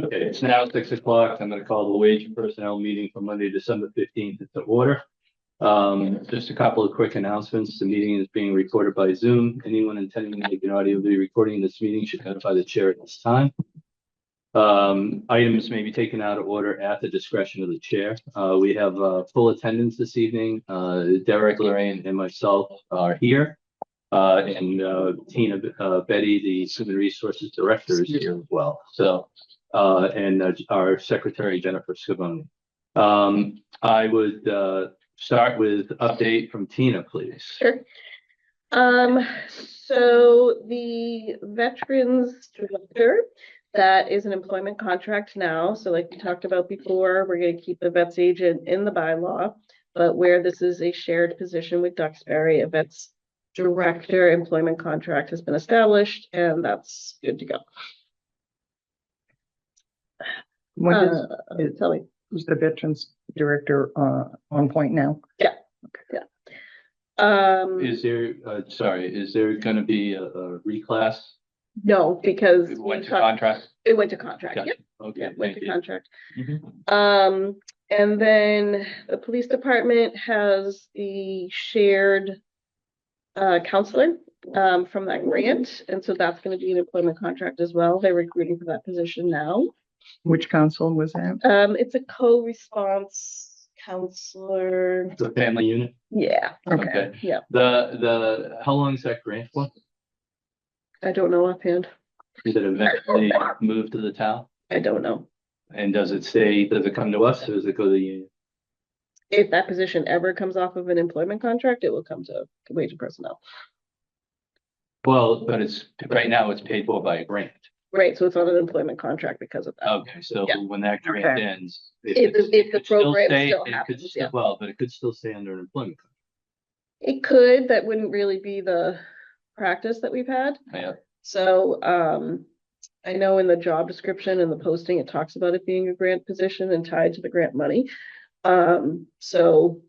Okay, it's now 6 o'clock. I'm going to call the wage and personnel meeting for Monday, December 15th into order. Just a couple of quick announcements. The meeting is being recorded by Zoom. Anyone intending to make an audio recording of this meeting should notify the chair at this time. Items may be taken out of order at the discretion of the chair. We have full attendance this evening. Derek, Lorraine, and myself are here. And Tina, Betty, the Human Resources Director, is here as well. So, and our Secretary, Jennifer Scavone. I would start with update from Tina, please. Sure. So the Veterans Director, that is an employment contract now. So like we talked about before, we're going to keep the vets agent in the bylaw, but where this is a shared position with Duxbury, a vets director employment contract has been established, and that's good to go. Tell me. Who's the Veterans Director on point now? Yeah. Okay. Yeah. Is there going to be a reclass? No, because it went to contract. It went to contract. Gotcha. Yep. Okay. Yeah, went to contract. Mm-hmm. And then the police department has the shared counselor from that grant, and so that's going to be an employment contract as well. They're recruiting for that position now. Which council was that? It's a co-response counselor. The family unit. Yeah. Okay. Yeah. The how long is that grant for? I don't know offhand. Did it eventually move to the town? I don't know. And does it come to us, or does it go to the union? If that position ever comes off of an employment contract, it will come to wage and personnel. Well, but right now it's paid for by a grant. Right, so it's on an employment contract because of that. Okay, so when that grant ends, if the program still happens, but it could still stay under an employment contract. It could. That wouldn't really be the practice that we've had. Yeah. So I know in the job description and the posting, it talks about it being a grant position and tied to the grant money. So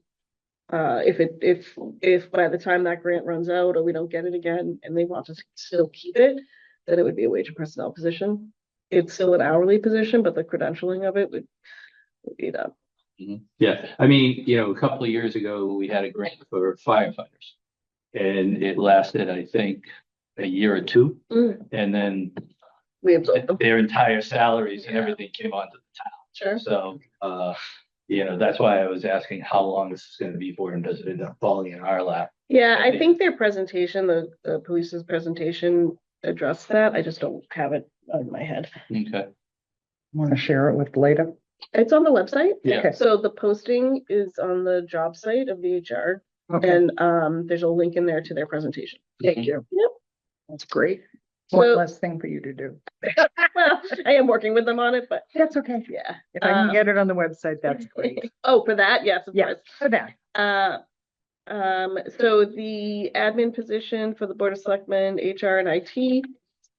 if by the time that grant runs out or we don't get it again and they want to still keep it, then it would be a wage and personnel position. It's still an hourly position, but the credentialing of it would be that. Mm-hmm. Yeah, I mean, a couple of years ago we had a grant for firefighters, and it lasted, I think, a year or two, and then we absorbed them. Their entire salaries and everything came onto the town. Sure. So, that's why I was asking how long this is going to be for, and does it end up falling in our lap? Yeah, I think their presentation, the police's presentation, addressed that. I just don't have it in my head. Okay. Want to share it with Leda? It's on the website. Yeah. Okay. So the posting is on the job site of VHR, and there's a link in there to their presentation. Thank you. Yep. That's great. So, one less thing for you to do. Well, I am working with them on it, but that's okay. Yeah. If I can get it on the website, that's great. Oh, for that? Yes, of course. For that. So the admin position for the Board of Selectmen, HR and IT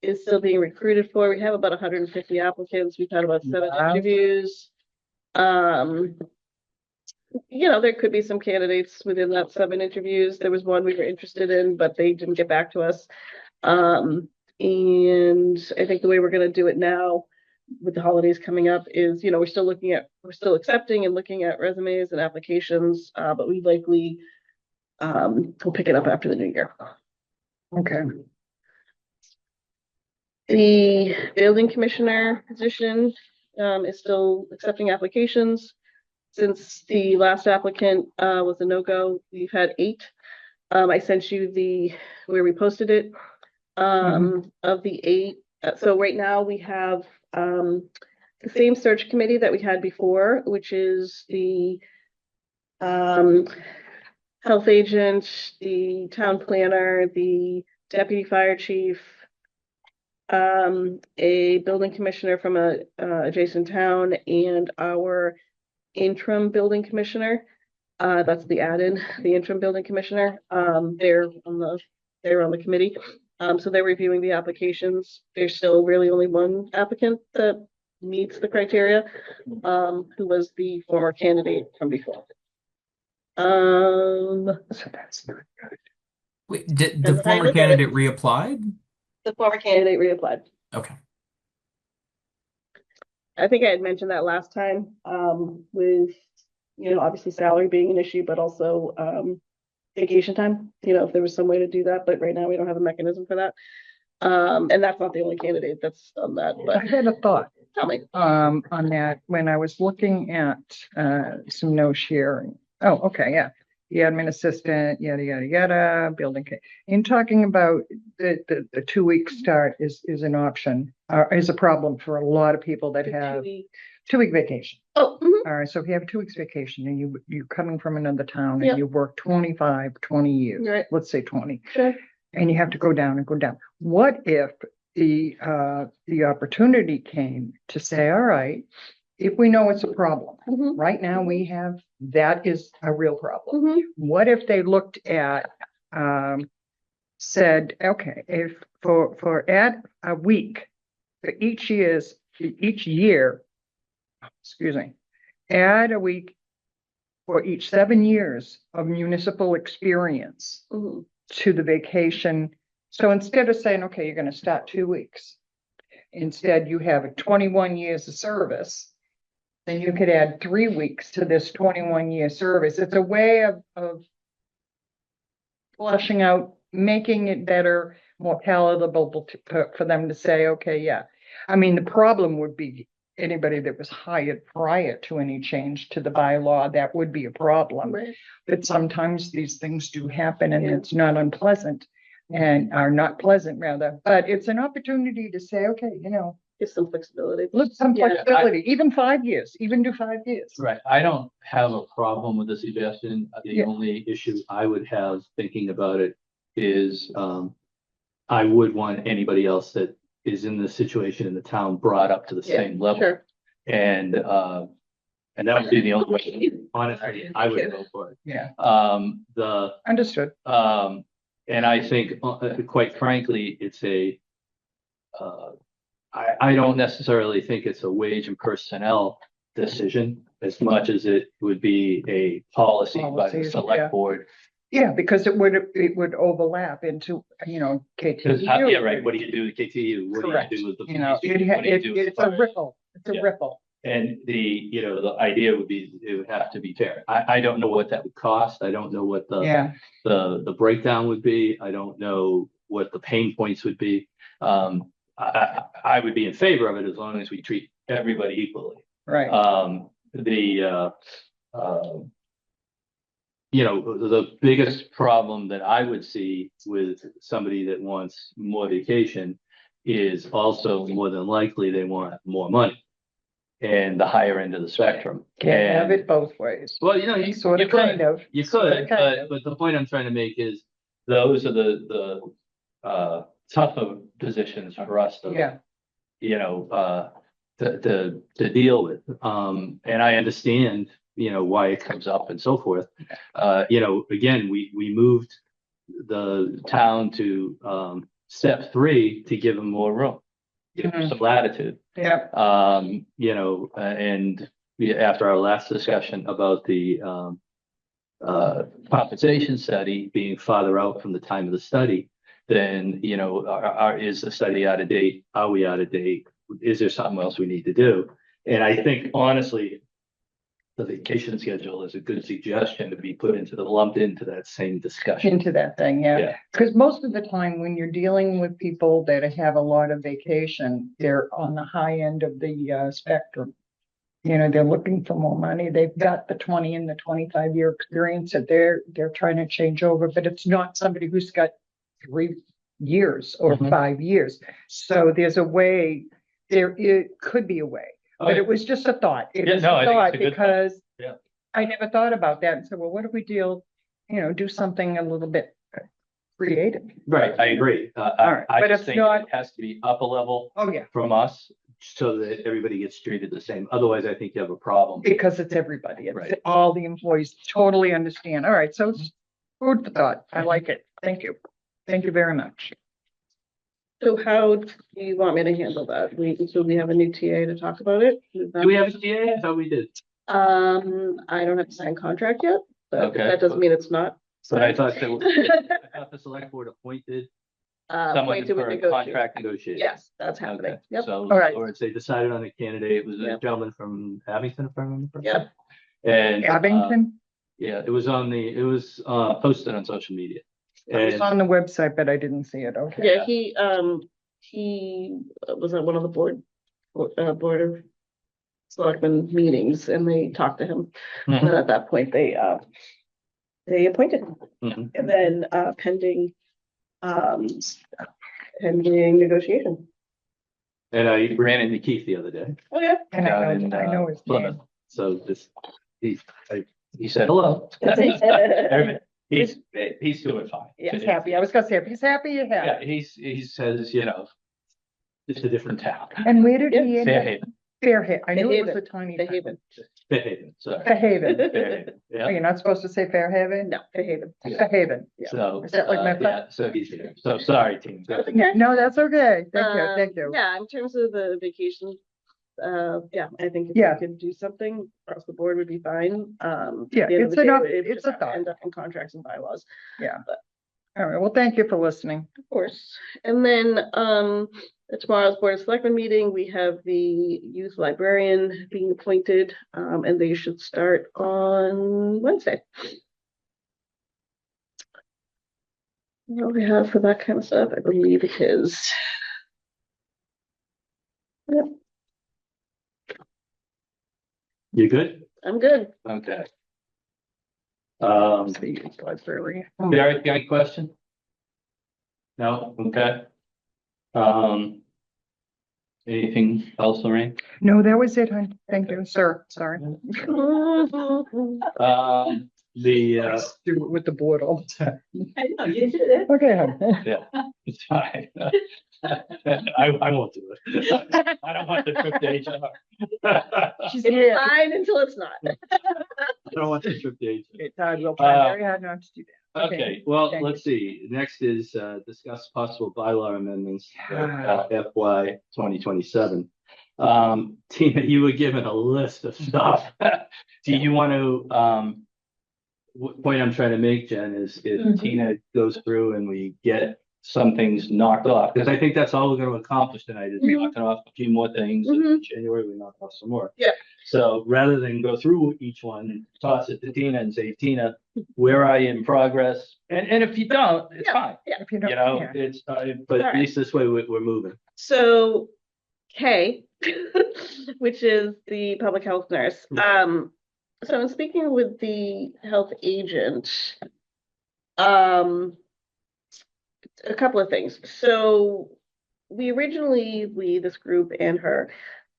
is still being recruited for. We have about 150 applicants. We've had about 7 interviews. There could be some candidates within that 7 interviews. There was one we were interested in, but they didn't get back to us. And I think the way we're going to do it now with the holidays coming up is, we're still accepting and looking at resumes and applications, but we likely we'll pick it up after the new year. Okay. The building commissioner position is still accepting applications. Since the last applicant was a no-go, we've had 8. I sent you where we posted it. Of the 8, so right now we have the same search committee that we had before, which is the health agent, the town planner, the deputy fire chief, a building commissioner from a adjacent town, and our interim building commissioner. That's the add-in, the interim building commissioner. They're on the committee. So they're reviewing the applications. There's still really only one applicant that meets the criteria, who was the former candidate from before. So that's not good. Wait, did the former candidate reapplied? The former candidate reapplied. Okay. I think I had mentioned that last time, with, obviously salary being an issue, but also, vacation time, if there was some way to do that, but right now we don't have a mechanism for that. And that's not the only candidate that's on that, I but had a thought, tell me. on that when I was looking at, some no sharing. Oh, okay, yeah. The admin assistant, yada, yada, yada, building. In talking about the 2 week start is an option, is a problem for a lot of people that have 2 week vacation. Oh, All right, so if you have 2 weeks vacation and you're coming from another town Yep. and you work 25, 20 years, Right. let's say 20, sure. and you have to go down and go down. What if the opportunity came to say, all right, if we know it's a problem, Mhm. right now we have, that is a real problem. Mhm. What if they looked at, said, okay, if for add a week for each year, excuse me, add a week for each 7 years of municipal experience Mhm. to the vacation. So instead of saying, okay, you're going to start 2 weeks, instead you have 21 years of service, then you could add 3 weeks to this 21-year service. It's a way of fleshing out, making it better, more palatable for them to say, okay, yeah. I mean, the problem would be anybody that was hired prior to any change to the bylaw, that would be a problem. Right. But sometimes these things do happen and Yeah. it's not unpleasant and are not pleasant rather, but it's an opportunity to say, okay, Give some flexibility. look, some Yeah. flexibility, even 5 years, even do 5 years. Right, I don't have a problem with the suggestion. The Yeah. only issue I would have thinking about it is, I would want anybody else that is in this situation in the town brought up to the Yeah, same level. Sure. And that would be the only way, honestly, I would go for it. Yeah, understood. And I think, quite frankly, it's I don't necessarily think it's a wage and personnel decision as much as it would be a policy by the Policies, yeah. select board. Yeah, because it would overlap into, Because, KTU. yeah, right, what do you do with KTU? What Correct. do you do with the You know, police chief? What do you do with it's the a fire? ripple, it's a Yeah. ripple. And the idea would be, it would have to be fair. I don't know what that would cost. I don't know what Yeah, the breakdown would be. I don't know what the pain points would be. I would be in favor of it as long as we treat everybody equally. right. The biggest problem that I would see with somebody that wants more vacation is also more than likely they want more money and the higher end of the spectrum. Can't have And- it both ways. Well, you Sort of, could. kind of. You Sort of, could, kind of. but the point I'm trying to make is those are the tougher positions for us to, Yeah, to deal with. And I understand, why it comes up and so forth. Again, we moved the town to step 3 to give them more room, give them some latitude. yeah, And after our last discussion about the compensation study being farther out from the time of the study, then, is the study out of date? Are we out of date? Is there something else we need to do? And I think honestly, the vacation schedule is a good suggestion to be lumped into that same discussion. into that thing, yeah. Yeah. Because most of the time when you're dealing with people that have a lot of vacation, they're on the high end of the spectrum. They're looking for more money. They've got the 20 and the 25-year experience that they're trying to change over, but it's not somebody who's got 3 years or Mhm. 5 years. So there's a way, it could be a way, but it was just a thought. It Yeah, was no, a I think it's thought a good thought. because Yeah. I never thought about that and said, well, what if we do something a little bit creative? Right, I agree. right, I but just it's think not- it has to be up a level Oh, yeah, from us so that everybody gets treated the same. Otherwise, I think you have a problem. because it's everybody. It's Right. all the employees totally understand. All right, so it's food for thought. I like it. Thank you. Thank you very much. So how do you want me to handle that? So we have a new TA to talk about it? Do we have a TA? I thought we did. I don't have to sign contract yet, but Okay. that doesn't mean it's not. But I thought the select board appointed Someone appointed with for negotiation. contract negotiation. Yes, that's happening. Okay, Yep. so, All right. or they decided on a candidate, it was a Yep. gentleman from Abington, if I remember correctly. Yep. And, Abington, yeah, it was posted on social media. it's And, on the website, but I didn't see it. Okay. Yeah, he was at one of the board of selectmen meetings, and they talked to him. Mhm. And at that point, they appointed him. Mhm. And then pending negotiation. and I ran into Keith the other day. Oh, yeah. And down in, I know his Plymouth. name. So he said hello. Everybody- He's doing fine. Yeah, He's happy. I was gonna say, if he's happy, you're Yeah, happy. he says, you know, it's a different town. And where did he end up? Fairhaven, Fairhaven. I knew it was Fairhaven. a tiny. The town. Haven. Fairhaven, sorry. Fairhaven. Fairhaven, Oh, yeah. you're not supposed to say Fairhaven? No, the Haven. Fairhaven. Yeah. So, Is that like my yeah, so he's here. So sorry, team. That's okay. No, that's okay. Thank you. Yeah, in terms of the vacation, yeah, I think if Yeah. we could do something across the board would be fine. Yeah, at the end of it's the day, enough- it would it's just a have to thought. End up in contracts and bylaws, All right, well, thank you for listening. of course. And then, at tomorrow's Board of Selectmen meeting, we have the youth librarian being appointed, and they should start on Wednesday. What do we have for that kind of stuff? I believe it is. Yep, You good? I'm good. Okay. The library. Derek, got any question? No, okay. Anything else, Lorraine? No, that was it, hon. Thank you, sir. Sorry. The, Do it with the board all the time. I know, you did it. Okay, hon. it's fine. I won't do it. I don't want the trip to HR. She's It's here. fine until it's not. I don't want the trip to HR. It's hard, we'll try very hard not to do that. Okay, well, thank let's see. Next is discuss possible bylaw amendments for FY 2027. Tina, you were given a list of stuff. Do you want to, what point I'm trying to make, Jen, is if Tina goes through and we get some things knocked off, because I think that's all we're going to accomplish tonight is Mhm. knocking off a few more things. And in January, we knock off some more. Yeah. So rather than go through each one, toss it to Tina and say, Tina, where are you in progress? And if you don't, it's Yeah. fine. If you You don't, know, yeah. it's, but at least this way we're moving. So K, which is the public health nurse. So in speaking with the health agent, a couple of things. So this group and her,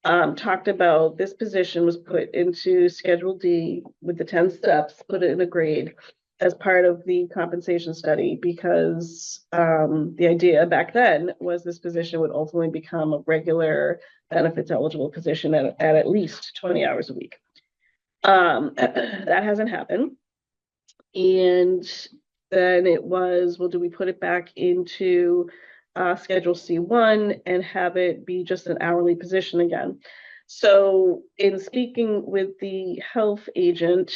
talked about this position was put into Schedule D with the 10 steps, put it in a grade as part of the compensation study because the idea back then was this position would ultimately become a regular benefits eligible position at least 20 hours a week. That hasn't happened. And then it was, well, do we put it back into Schedule C1 and have it be just an hourly position again? So in speaking with the health agent,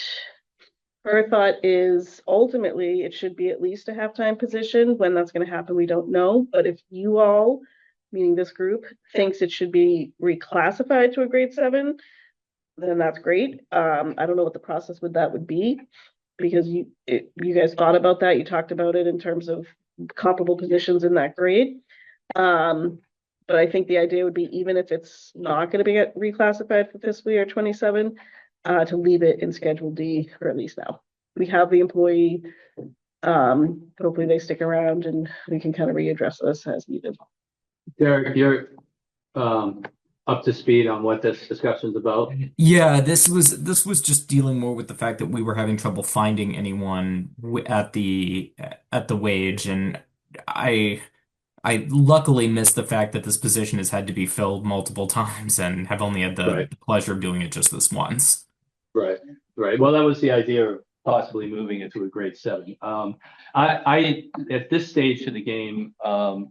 her thought is ultimately it should be at least a half-time position. When that's going to happen, we don't know. But if you all, meaning this group, thinks it should be reclassified to a grade 7, then that's great. I don't know what the process with that would be because you guys thought about that. You talked about it in terms of comparable positions in that grade. But I think the idea would be even if it's not going to be reclassified for fiscal year 27, to leave it in Schedule D, or at least now. We have the employee, hopefully they stick around and we can kind of readdress this as needed. Derek, you're up to speed on what this discussion's about. Yeah, this was just dealing more with the fact that we were having trouble finding anyone at the wage, and I luckily missed the fact that this position has had to be filled multiple times and have only had the pleasure of doing it just this once. Right. Well, that was the idea of possibly moving it to a grade 7. I at this stage of the game, what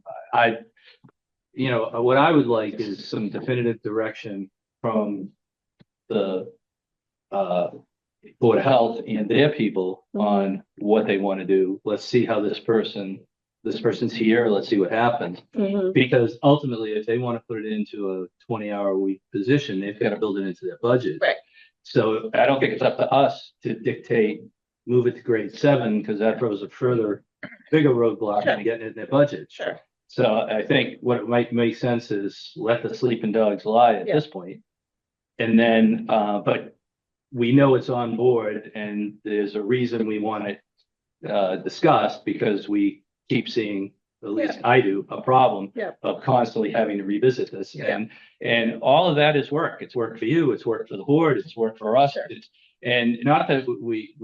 I would like is some definitive direction from the Board of Health and their people on what they want to do. Let's see how this person this person's here, let's see what happens. Mhm. Because ultimately, if they want to put it into a 20-hour a week position, they've got to build it into their budget. Right. So I don't think it's up to us to dictate, move it to grade 7, because that throws a bigger roadblock Sure. in getting it in their budget. Sure. So I think what might make sense is let the sleeping dogs lie at Yeah. this point. And then, but we know it's on board, and there's a reason we want it discussed, because we keep seeing, at least I do, a problem Yeah. of constantly having to revisit this. Yeah. And all of that is work. It's work for you, it's work for the board, it's work for us. Sure. And not that we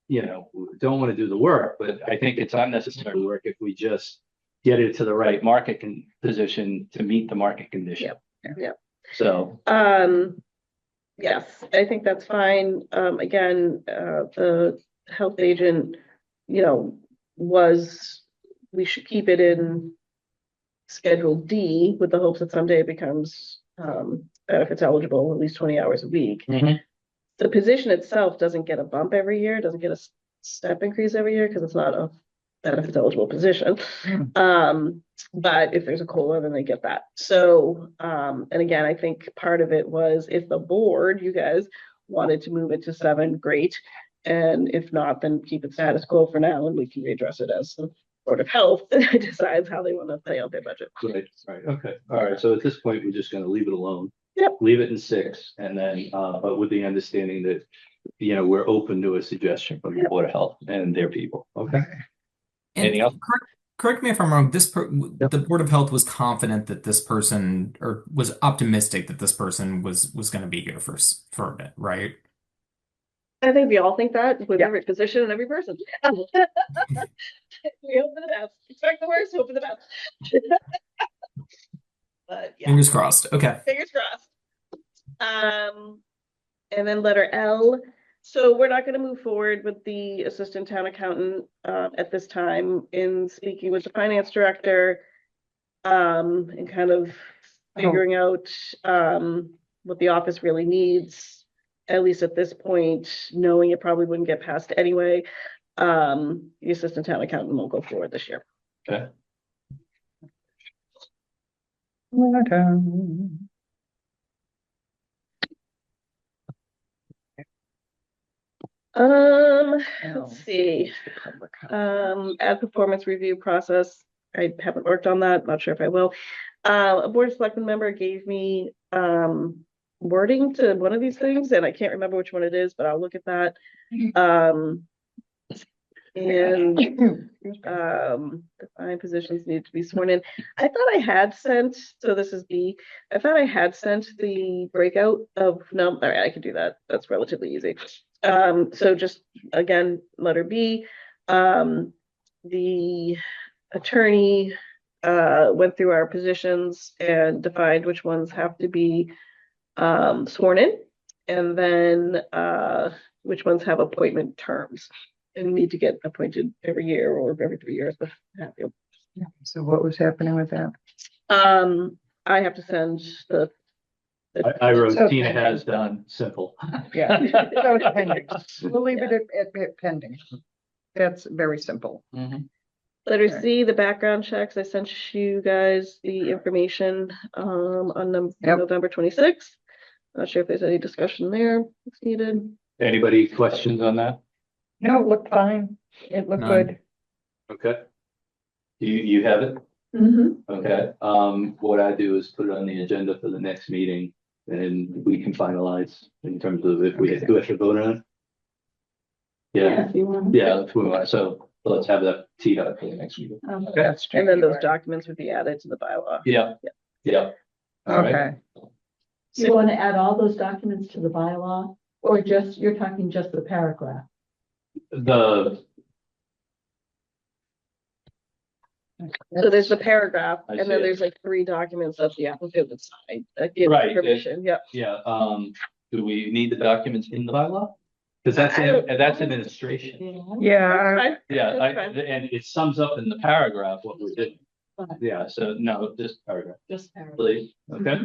don't want to do the work, but I think it's unnecessary work if we just get it to the right market position to meet the market condition. Yep. So, yes, I think that's fine. Again, the health agent, we should keep it in Schedule D with the hopes that someday it becomes, if it's eligible, at least 20 hours a week. Mhm. The position itself doesn't get a bump every year, doesn't get a step increase every year because it's not a benefits eligible position. But if there's a COLA, then they get that. So, and again, I think part of it was if the board, you guys wanted to move it to 7, great. And if not, then keep it status quo for now, and we can readdress it as the Board of Health decides how they want to play out their budget. right, okay. All right, so at this point, we're just gonna leave it alone. Yep. Leave it in 6, and then, but with the understanding that, we're open to a suggestion from the Board of Health and their people, okay? And Anything else? correct me if I'm wrong, the Board of Health was confident that this person, or was optimistic that this person was going to be here for a bit, right? I think we all think that with Yeah. every position and every person. We hope for the best. Expect the worst, hope for the best. But yeah, Fingers crossed. Okay. fingers crossed. And then letter L. So we're not going to move forward with the assistant town accountant at this time. In speaking with the finance director, and kind of figuring out what the office really needs, at least at this point, knowing it probably wouldn't get passed anyway. The assistant town accountant won't go forward this year. Okay. Let's see. Ad performance review process. I haven't worked on that. Not sure if I will. A board of selectmen member gave me wording to one of these things, and I can't remember which one it is, but I'll look at that. And defined positions need to be sworn in. I thought I had sent, so this is B. I thought I had sent the breakout of, no, all right, I can do that. That's relatively easy. So just again, letter B. The attorney went through our positions and defined which ones have to be sworn in, and then which ones have appointment terms and need to get appointed every year or every 3 years. But So what was happening with that? I have to send the. I wrote So- Tina has done simple. Yeah, so it's pending. We'll leave it at pending. That's very simple. Mhm. Letter Okay. C, the background checks. I sent you guys the information on Yep. November 26th. Not sure if there's any discussion there that's needed. Anybody questions on that? No, it looked fine. It looked None. good. Okay. You have it? Okay, what I do is put it on the agenda for the next meeting, and we can finalize in terms of if we do have to vote on it. Yeah, If you want. yeah, that's what we want. So let's have that teed up for the next meeting. That's And then those tricky. documents would be added to the bylaw. Yeah, yeah. All right. Okay. You want to add all those documents to the bylaw, or just, you're talking just the paragraph? So there's the paragraph, I and see then it. there's like 3 documents that the applicant would sign that give Right, permission. Yep. Yeah, do we need the documents in the bylaw? Because that's, I don't- that's administration. Yeah, Fine. Yeah, That's fine. and it sums up in the paragraph what we did. Fine. Yeah, so no, just paragraph, Just paragraph. please, okay?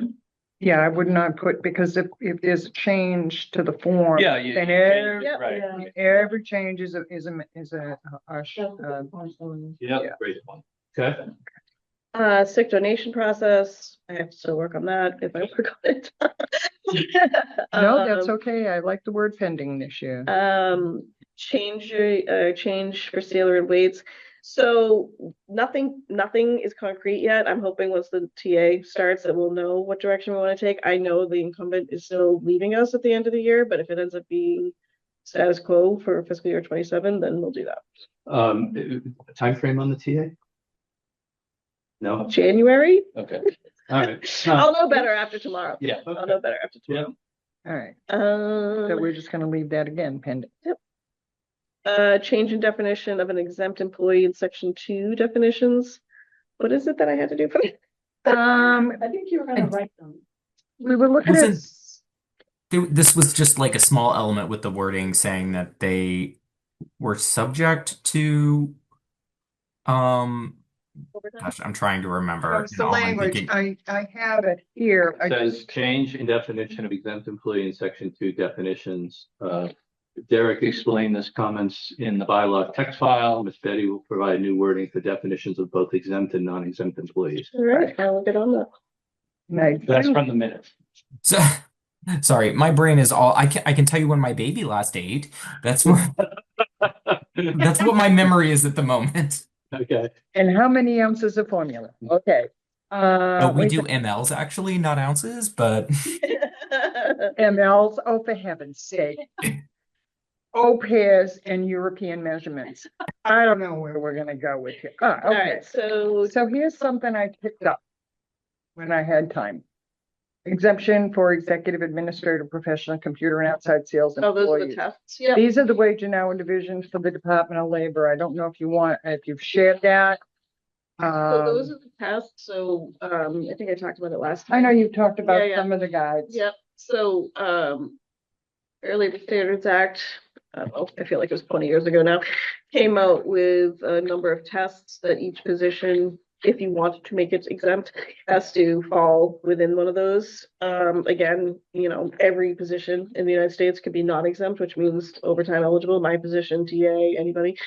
yeah, I would not put, because if there's a change to the form. Yeah, you. Then Yep. Right, Yeah. every change is a Just the point. yeah, Yeah. great point. Okay, Sick donation process, I have to still work on that if I work on it. No, that's Um, okay. I like the word pending this year. change for Sailor and Waits. So nothing is concrete yet. I'm hoping once the TA starts that we'll know what direction we want to take. I know the incumbent is still leaving us at the end of the year, but if it ends up being status quo for fiscal year 27, then we'll do that. timeframe on the TA? No? January? Okay, all right. I'll know better after tomorrow. Yeah, I'll okay. know better after tomorrow. All right, so Um, we're just gonna leave that again pending. change in definition of an exempt employee in section 2 definitions. What is it that I had to do for that? I think you were gonna write them. We were looking at, Wasn't- This was just like a small element with the wording saying that they were subject to, um, gosh, I'm trying to remember. it's the Now I'm language. thinking- I have it here. I Says just, change in definition of exempt employee in section 2 definitions. Derek explained this comments in the bylaw text file. Ms. Betty will provide new wording for definitions of both exempt and non-exempt employees. All right, I'll get on that. That's from the minutes. So, sorry, my brain is all I can tell you when my baby last ate. That's what that's what my memory is at the moment. Okay, And how many ounces of formula? Okay. Oh, we wait, do mLs actually, not ounces, but MLs, oh, for heaven's sake. Oh, pairs and European measurements. I don't know where we're gonna go with it. All Okay. right, so So here's something I picked up when I had time. Exemption for executive, administrative, professional, computer and outside sales those are the employees. tests. Yeah. These are the wage and hour divisions for the Department of Labor. I don't know if you've shared that. So those are the tests. So I think I talked about it last time. I know you talked about Yeah. some of the guides. Yep. So Fair Labor Standards Act, I feel like it was 20 years ago now, came out with a number of tests that each position, if you wanted to make it exempt, has to fall within one of those. Again, every position in the United States could be non-exempt, which means overtime eligible. My position, TA, anybody.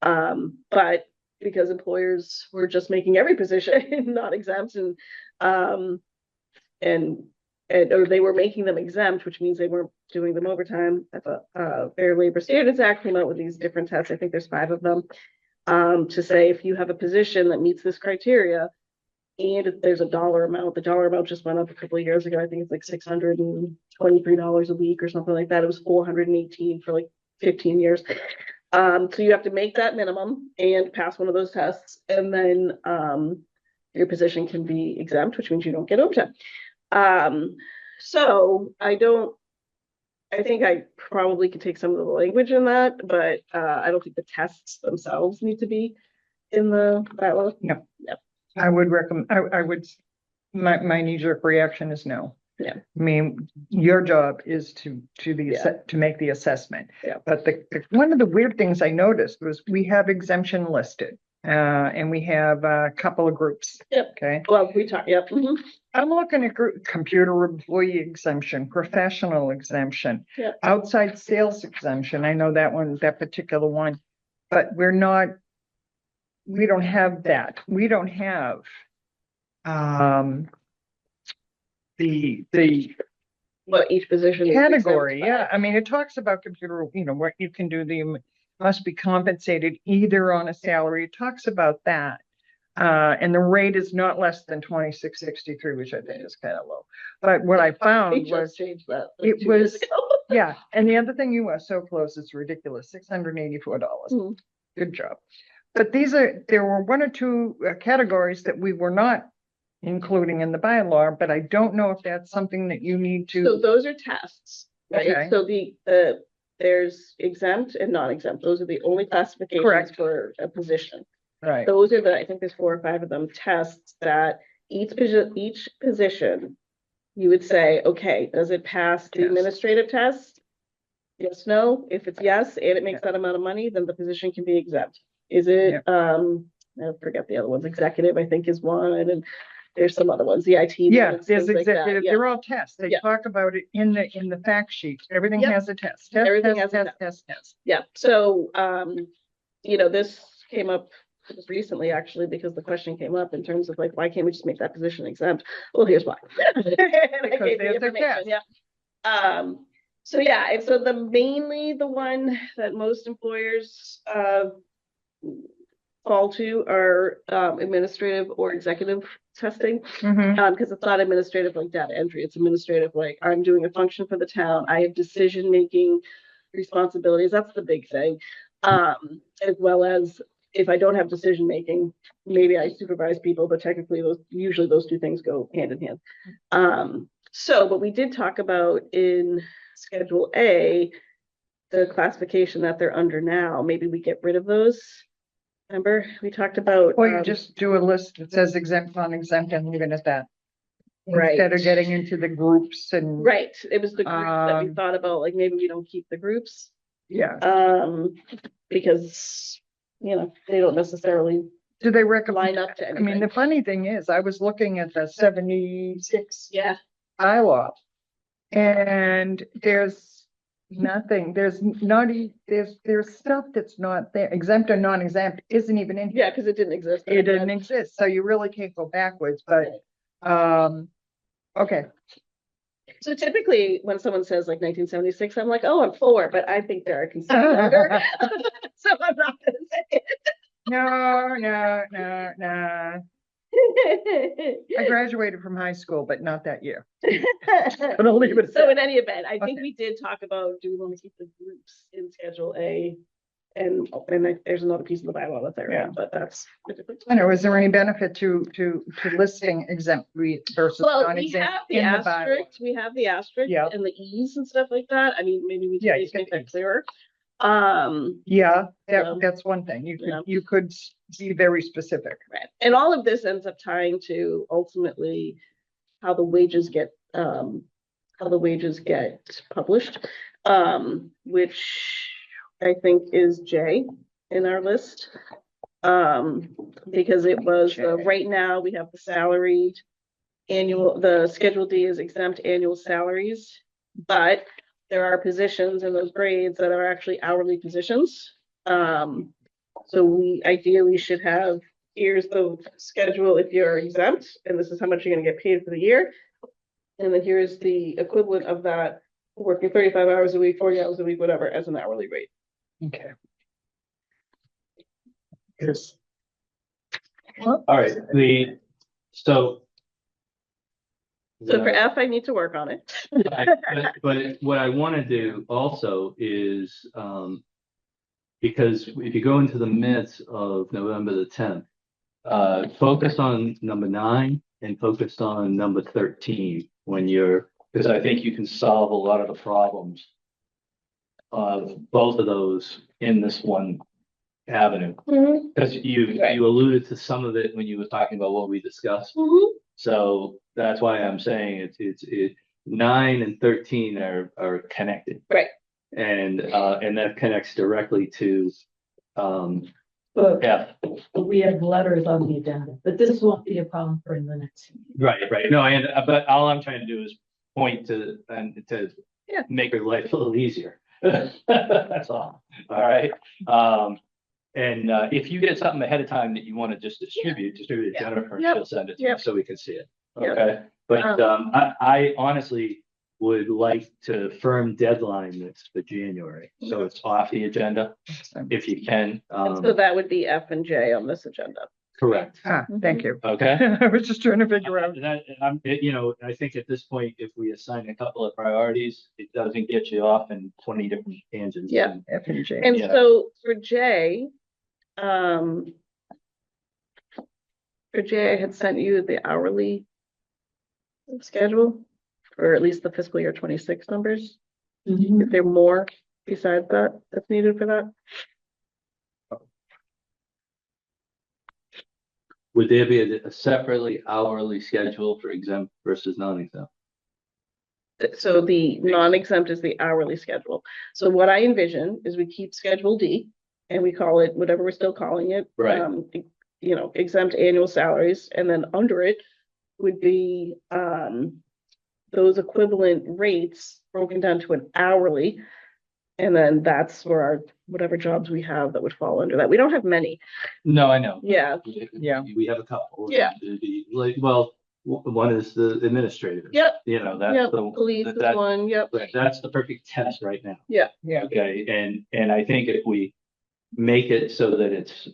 But because employers were just making every position not exempt or they were making them exempt, which means they weren't doing them overtime. I thought Fair Labor Standards Act came out with these different tests. I think there's 5 of them. To say if you have a position that meets this criteria and there's a dollar amount, the dollar amount just went up a couple of years ago. I think it's like $623 a week or something like that. It was $418 for like 15 years. So you have to make that minimum and pass one of those tests, and then your position can be exempt, which means you don't get overtime. So I think I probably could take some of the language in that, but I don't think the tests themselves need to be in the bylaw. No. No. I would recommend, my knee-jerk reaction is no. Yeah. I mean, your job is to make the assessment. Yeah. But one of the weird things I noticed was we have exemption listed, and we have a couple of groups. Yep. Okay. Well, we talked, yep. Mhm. I'm looking at computer employee exemption, professional exemption, Yeah. outside sales exemption. I know that particular one, but we don't have that. We don't have the What each position is category. exempt by. Yeah, I mean, it talks about computer, what you can do, must be compensated either on a salary. It talks about that. And the rate is not less than 26.63, which I think is kind of low. But what I They found just was, changed that. it 2 years was- ago. yeah, and the other thing, you are so close, it's ridiculous, $684. Mhm. Good job. But there were 1 or 2 categories that we were not including in the bylaw, but I don't know if that's something that you need So to. those are tests, right? Okay. So there's exempt and non-exempt. Those are the only classifications Correct. for a position. Right. Those are I think there's 4 or 5 of them, tests that each position, you would say, okay, does it pass the Yes. administrative test? Yes, no. If it's yes, and it makes that amount of money, then the position can be exempt. Is it, I forget the other ones, executive, I think is one, and there's some other ones, the IT. Yeah, ones, there's things like that. executive, Yeah. they're all tests. They Yeah. talk about it in the fact sheet. Everything Yep. has a test. Everything has a Test. Yeah, so, this came up just recently, actually, because the question came up in terms of like, why can't we just make that position exempt? Well, here's why. And I Because gave the there's a information, yeah. So yeah, and so mainly the one that most employers fall to are administrative or executive testing. Because it's not administrative like data entry, it's administrative like I'm doing a function for the town, I have decision-making responsibilities, that's the big thing. As well as if I don't have decision-making, maybe I supervise people, but technically usually those two things go hand in hand. So, but we did talk about in Schedule A, the classification that they're under now, maybe we get rid of those. Remember, we talked about. Or you just do a list that says exempt, non-exempt, and leave it at that. Right. Instead of getting into the groups and. Right, it was the group that we Um, thought about, like maybe we don't keep the groups, Yeah. because, you know, they don't necessarily Do they recommend? line up to I mean, anything. the funny thing is, I was looking at the 76 Yeah, bylaw. And there's nothing, there's not, there's stuff that's not there, exempt or non-exempt isn't even in here. yeah, because it didn't exist. It didn't exist, so you really can't go backwards, but, okay. So typically, when someone says like 1976, I'm like, oh, I'm for, but I think they're considered under. So I'm not gonna say No. it. I graduated from high school, but not that year. But I'll leave it at So in that. any event, I think Okay. we did talk about, do we want to keep the groups in Schedule A? And there's another piece of the bylaw that they're Yeah. in, but that's. I know, is there any benefit to listing exempt versus Well, we non-exempt have the in the bylaw? asterisk, we have the asterisk Yeah. and the E's and stuff like that. I mean, maybe we Yeah, can you just make can- that clearer. Yeah, Yeah. that's one thing. Yeah. You could be very specific. Right. And all of this ends up tying to ultimately how the wages get published, which I think is J in our list. Because it was, right now we have the salaried annual, the Schedule D is exempt annual salaries, but there are positions in those grades that are actually hourly positions. So we ideally should have, here's the schedule if you're exempt, and this is how much you're gonna get paid for the year. And then here's the equivalent of that, working 35 hours a week, 40 hours a week, whatever, as an hourly rate. Okay. Yes. All right, so. So for F, I need to work on it. But what I want to do also is, because if you go into the minutes of November the 10th, focus on number 9 and focus on number 13 because I think you can solve a lot of the problems of both of those in this one avenue. Because Right. you alluded to some of it when you were talking about what we discussed. So that's why I'm saying it's 9 and 13 are connected. Right. And that connects directly to But F. we have letters on the agenda, but this won't be a problem for the next. Right. No, but all I'm trying to do is point to Yeah. make your life a little easier. That's all. All right. And if you get something ahead of time that you want to just distribute it to Yeah. Jennifer, Yep. she'll send it to Yep. you so we can see it. Yep. Okay. But I honestly would like to firm deadline this for January, so it's off the agenda if you can. And so that would be F and J on this agenda. Correct. Thank you. Okay. I was just trying to figure out. I think at this point, if we assign a couple of priorities, it doesn't get you off in 20 different tangents. Yeah. F and J. And Yeah. so for J, I had sent you the hourly schedule, or at least the fiscal year 26 numbers. If there are more besides that that's needed for that. Would there be a separately hourly schedule for exempt versus non-exempt? So the non-exempt is the hourly schedule. So what I envision is we keep Schedule D and we call it whatever we're still calling it. Right. Exempt annual salaries, and then under it would be those equivalent rates broken down to an hourly. And then that's where our, whatever jobs we have that would fall under that. We don't have many. No, I know. Yeah, Yeah. We have a couple. Yeah. Like, well, one is the administrator. yep, You know, that's yep, the. police is that- one, yep, That's the perfect test right now. Yeah. Okay, and I think if we make it so that it's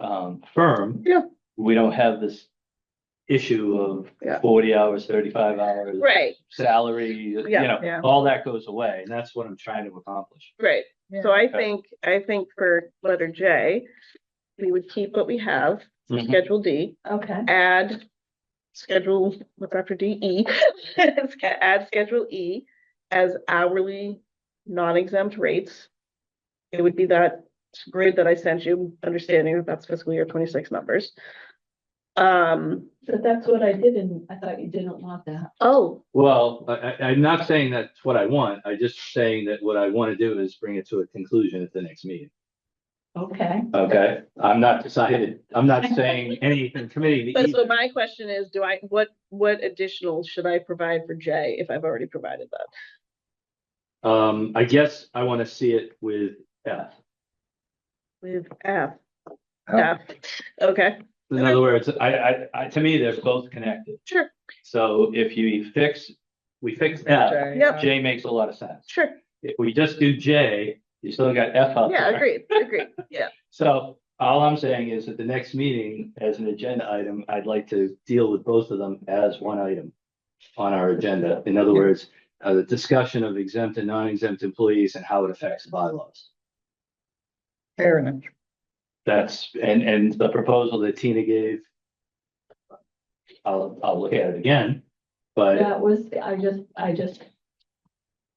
firm. Yeah. We don't have this issue of Yeah. 40 hours, 35 hours. right, Salary, you Yeah. know, Yeah. all that goes away, and that's what I'm trying to accomplish. right. Yeah. So I think for letter J, we would keep what we have for Mhm. Schedule D, Okay, add Schedule, what's after D, E, add Schedule E as hourly non-exempt rates. It would be that grid that I sent you, understanding that that's fiscal year 26 numbers. but that's what I did, and I thought you didn't want that. Oh, Well, I'm not saying that's what I want. I'm just saying that what I want to do is bring it to a conclusion at the next meeting. Okay, Okay, I'm not decided. I'm not saying anything committee. but so my question is, what additional should I provide for J if I've already provided that? I guess I want to see it with F. With F. Oh. F, okay, In other words, to me, they're both connected. sure, So if we fix F, Yep. J makes a lot of sense. sure, If we just do J, you still got F up yeah, there. agreed, yeah, So all I'm saying is at the next meeting, as an agenda item, I'd like to deal with both of them as one item on our agenda. In other words, the discussion of exempt and non-exempt employees and how it affects the bylaws. Fair enough. That's, and the proposal that Tina gave, I'll look at it again, but, that was, I just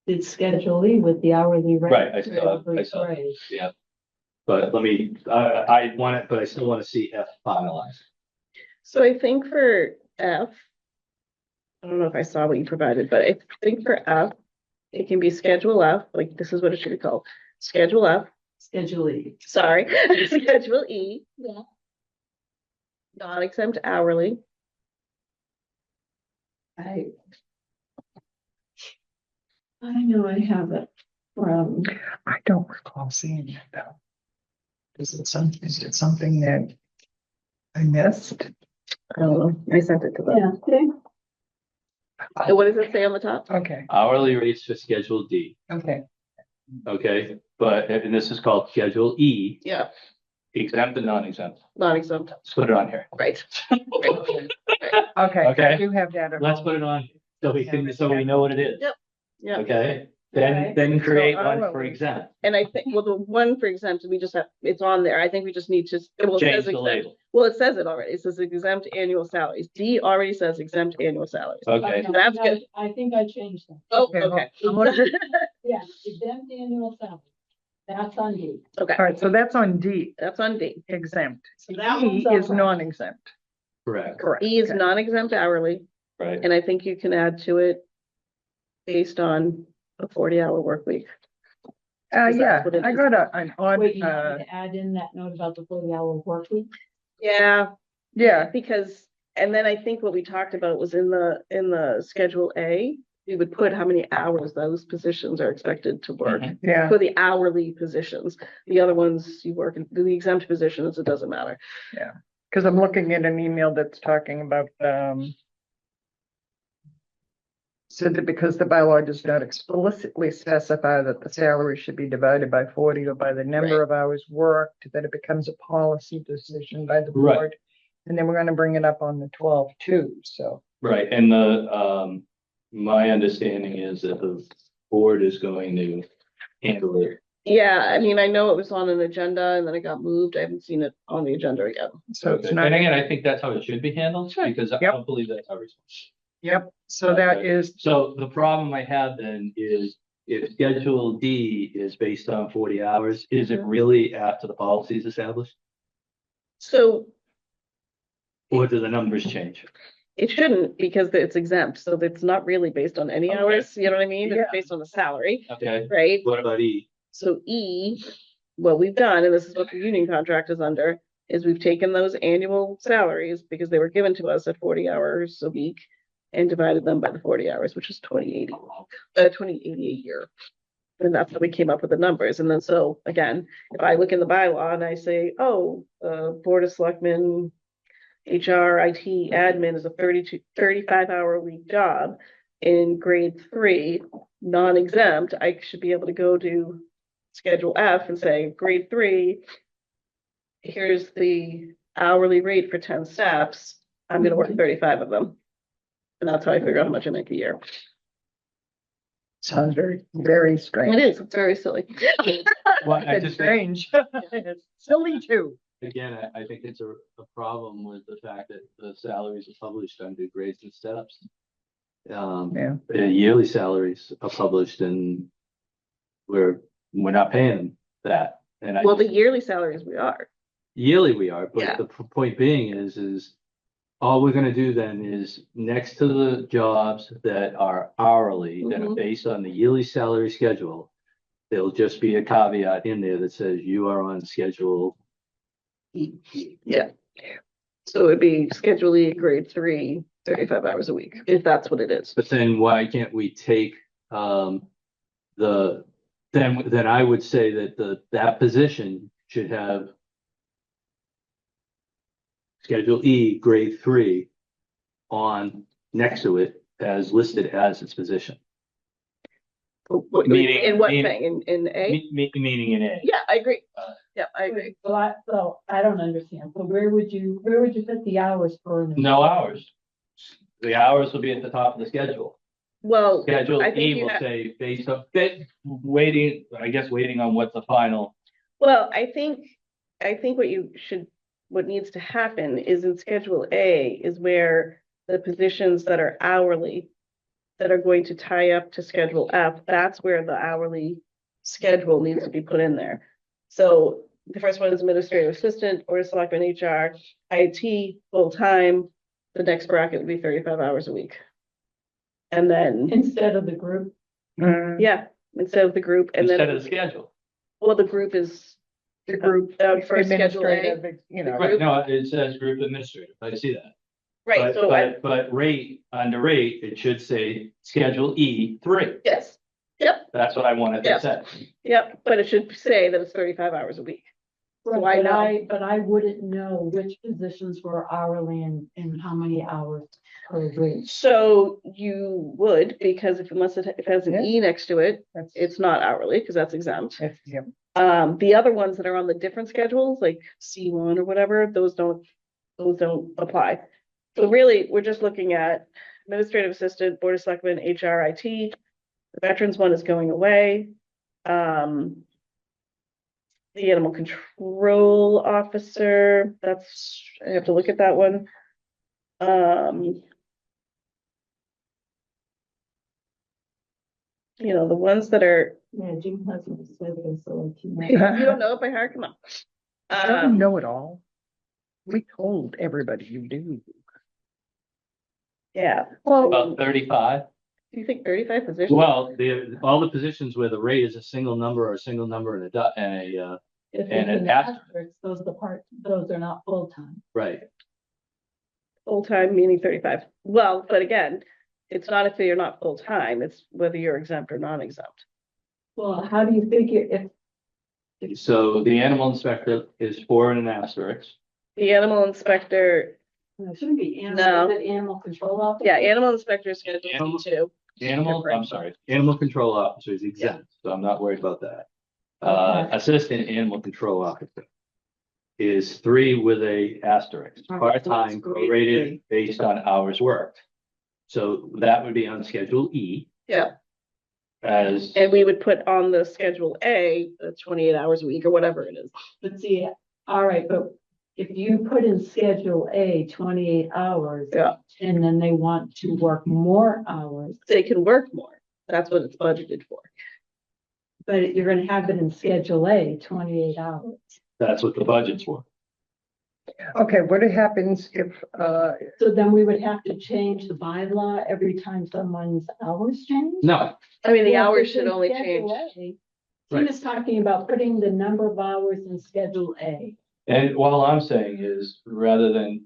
did Schedule E with the hourly rate. right, I saw, Right. yeah. But let me, I want it, but I still want to see F finalized. so I think for F. I don't know if I saw what you provided, but I think for F, it can be Schedule F, like this is what it should be called, Schedule F, Schedule E. sorry, Schedule E. Yeah. Non-exempt hourly, I know I have it from, I don't recall seeing it though. Is it something that I missed? I don't know, I sent it to them. yeah, okay. What does it say on the top? Okay, Hourly rates for Schedule D, okay. okay? But, and this is called Schedule E, Yeah, exempt and non-exempt. non-exempt, Let's put it on here. right. Okay, I Okay. do have that. at Let's home. put it on, so we can, so we know what it is. Yep. Yeah, Okay, Okay. then create So one hourly. for exempt, and I think, well, the one for exempt, we just have, it's on there, I think we just need to, well, it change says the exempt. label. Well, it says it already, it says exempt annual salaries, D already says exempt annual salaries. Okay, That's good. I think I changed them. Oh, Okay, okay. Yeah, exempt annual salary. That's on D. Okay, All right, so that's on D, that's on D. exempt. So that E one's is on. non-exempt. correct, Correct. E is okay. non-exempt hourly, right. and I think you can add to it based on a 40-hour work week. Because Yeah, that's what it I is. got an odd, Wait, you want me to add in that note about the 40-hour work week? Yeah, yeah, because, and then I think what we talked about was in the Schedule A, we would put how many hours those positions are expected to work. Mhm. yeah, For the hourly positions, the other ones you work, in the exempt positions, it doesn't matter. because I'm looking at an email that's talking about, said that because the bylaw does not explicitly specify that the salary should be divided by 40 or by the number of hours worked, that it becomes a policy decision by the Right. board. And then we're gonna bring it up on the 12 too, so. Right, and my understanding is that the board is going to handle it. Yeah, I mean, I know it was on an agenda and then it got moved. I haven't seen it on the agenda again. So it's Okay. not, And again, I think that's how it should be handled, Sure. because I Yep. don't believe that's our responsibility. yep, so that Okay. is, So the problem I have then is if Schedule D is based on 40 hours, is it really after the policy is established? So Or do the numbers change? it shouldn't because it's exempt, so it's not really based on any Okay. hours, you know what I mean? Yeah. It's based on the salary, Okay, right? what about E? So E, what we've done, and this is what the union contract is under, is we've taken those annual salaries because they were given to us at 40 hours a week and divided them by the 40 hours, which is 2080 a year. And that's how we came up with the numbers. And then so again, if I look in the bylaw and I say, oh, Board of Selectmen, HR, IT, admin is a 35 hour a week job in grade 3, non-exempt, I should be able to go to Schedule F and say, grade 3, here's the hourly rate for 10 steps. I'm gonna work 35 of them. And that's how I figure out how much I make a year. Sounds very, very It strange. is, it's very silly. Well, I It's just think, strange. It's silly too. again, I think it's a problem with the fact that the salaries are published under grades and steps. Yeah. The yearly salaries are published and we're not paying them that. And Well, the yearly salaries we are. yearly we are, Yeah. but the point being is all we're gonna do then is next to the jobs that are hourly, that are Mhm. based on the yearly salary schedule, there'll just be a caveat in there that says you are on schedule E. Yeah. So it'd be Schedule E, grade 3, 35 hours a week, if that's what it is. But then why can't we take then I would say that that position should have Schedule E, grade 3 on next to it as listed as its position. Meaning- In what meaning- thing? In A? Meaning in A. Yeah, I agree. Yeah, I agree. So I don't understand. So where would you put the hours for? No hours. The hours will be at the top of the schedule. Well, Schedule I think E you will have- say based on, waiting on what the final. well, I think what needs to happen is in Schedule A is where the positions that are hourly that are going to tie up to Schedule F, that's where the hourly schedule needs to be put in there. So the first one is administrative assistant or selectman HR, IT, full-time. The next bracket would be 35 hours a week. And then, Instead of the group? yeah, instead of the group, and Instead then, of the schedule. well, the group is The group for Schedule A. administrative, you know. Right, no, it says group administrative. I see that. Right, so I, But rate, under rate, it should say Schedule E 3. yes, yep, That's what I wanted to Yeah. say. yep, but it should say that it's 35 hours a week. So I But know. but I wouldn't know which positions were hourly and how many hours per week. So you would, because unless it has an Yeah. E next to it, That's- it's not hourly, because that's exempt. yeah. The other ones that are on the different schedules, like C1 or whatever, those don't apply. So really, we're just looking at administrative assistant, board of selectmen, HR, IT. The veterans one is going away. The animal control officer, I have to look at that one. The ones that are, Yeah, Jim hasn't said this, so. you don't know it by heart, come on. I don't know it all. We told everybody you do. Yeah, About 35. do you think 35 positions? Well, all the positions where the rate is a single number or a single number and a If and it's an an asterisk. asterisk, those are not full-time. right. Full-time meaning 35. Well, but again, it's not if you're not full-time, it's whether you're exempt or non-exempt. Well, how do you figure if, So the animal inspector is 4 and an asterisk. The animal inspector, it shouldn't be No. animal control officer? yeah, animal inspector is scheduled Animal- to. Animal control officer is exempt, so I'm not worried about that. Okay. Assistant animal control officer is 3 with a asterisk, Oh, part-time that's great. prorated based on hours worked. So that would be on Schedule E Yeah, as, and we would put on the Schedule A, 28 hours a week or whatever it is. But see, all right, but if you put in Schedule A 28 hours. Yeah. And then they want to work more hours, They can work more. That's what it's budgeted for. but you're gonna have it in Schedule A 28 hours. that's what the budget's for. Okay, what happens if, So then we would have to change the bylaw every time someone's hours change? No, I mean, the Well, hours if should it's only Schedule change. A, Right. Tina's talking about putting the number of hours in Schedule A. and all I'm saying is rather than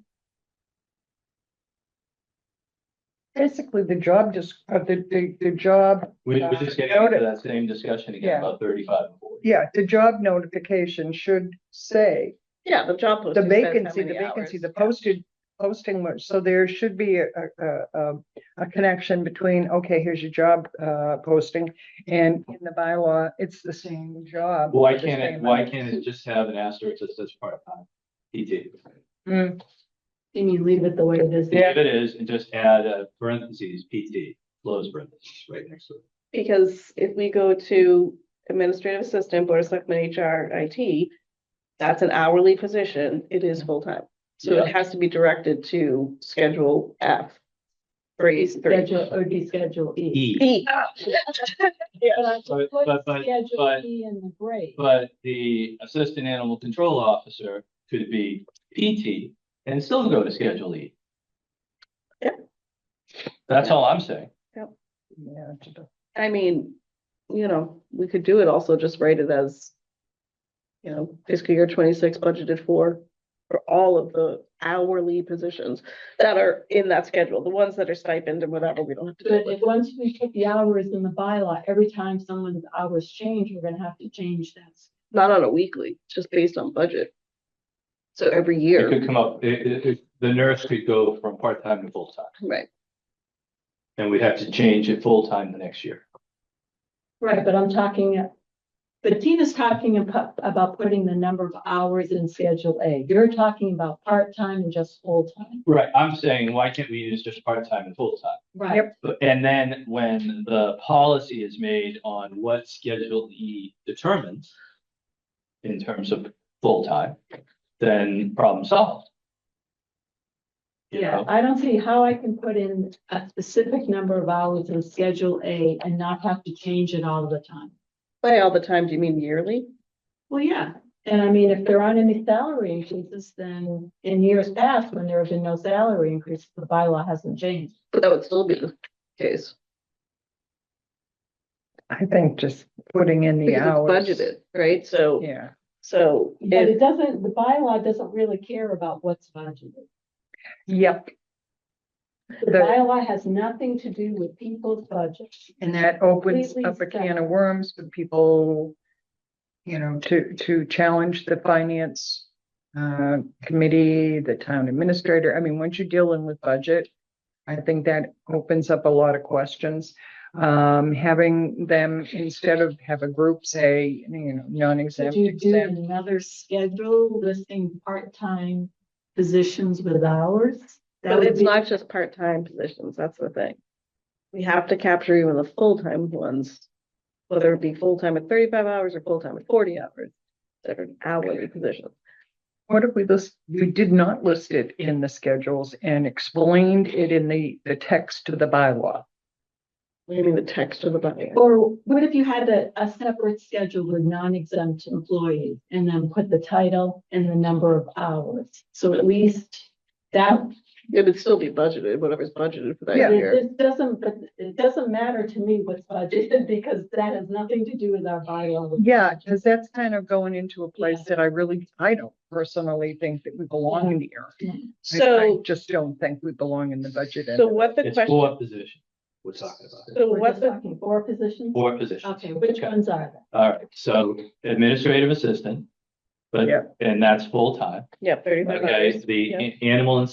Basically, the job the job. We're just getting into that same discussion again Yeah. about 35 and 40. Yeah, the job notification should say Yeah, the job the posting says how vacancy, many hours. the posting, so there should be a connection between, okay, here's your job, posting, and in the bylaw, it's the same job. Why for the can't same why amount. can't it just have an asterisk that says part-time PT? Mm, You mean leave it the way it is? If it is, and just add a parentheses, PT, close parentheses, right next to it. Because if we go to administrative assistant, board of selectmen, HR, IT, that's an hourly position. It is full-time. So Yeah. it has to be directed to Schedule F. Phrase 3. Schedule, or be Schedule E. E. But I But- put but- Schedule but- E in the grade. But the assistant animal control officer could be PT and still go to Schedule E. Yeah. That's all I'm saying. yeah, I mean, we could do it also, just write it as, fiscal year 26 budgeted for all of the hourly positions that are in that schedule, the ones that are stipend and whatever, we don't have to do But it. if once we put the hours in the bylaw, every time someone's hours change, we're gonna have to change that. Not on a weekly, just based on budget. So every It year, could come up, the nurse could go from part-time to full-time, right? and we'd have to change it full-time the next year. Right, but Tina's talking about putting the number of hours in Schedule A. You're talking about part-time and just full-time. Right, I'm saying, why can't we use just part-time and full-time? Right. Yep. And then when the policy is made on what Schedule E determines in terms of full-time, then problem solved. You Yeah, know? I don't see how I can put in a specific number of hours in Schedule A and not have to change it all the time. By all the time, do you mean yearly? Well, yeah, and I mean, if there aren't any salary increases, then in years past, when there have been no salary increases, the bylaw hasn't changed. But that would still be the case. I think just putting in the Because hours. it's budgeted, right? So, Yeah, But if, it doesn't, the bylaw doesn't really care about what's budgeted. yep, The The- bylaw has nothing to do with people's budgets. and that opens Completely up a can separate. of worms for people, to challenge the finance committee, the town administrator. I mean, once you're dealing with budget, I think that opens up a lot of questions. Having them, instead of have a group say, Could non-exempt, you do exempt. another schedule listing part-time positions with hours? That but would it's be- not just part-time positions, that's the thing. We have to capture even the full-time ones, whether it be full-time at 35 hours or full-time at 40 hours, that are hourly positions. What if we did not list it in the schedules and explained it in the text to the bylaw? I mean, the text of the budget. Or what if you had a separate schedule with non-exempt employees and then put the title and the number of hours? So at least that, It would still be budgeted, whatever's budgeted for that Yeah. year. but it doesn't matter to me what's budgeted because that has nothing to do with our bylaw. Yeah, because that's kind of going into a place that I don't personally think that we belong in here. I So, just don't think we belong in the budget. so what the It's question, four positions we're talking about. so We're what just the, talking 4 positions? Four positions. Okay, which Okay. ones are they? All right, so administrative assistant, but, Yeah. and that's full-time. yeah, 35 Okay, hours. the Yeah. animal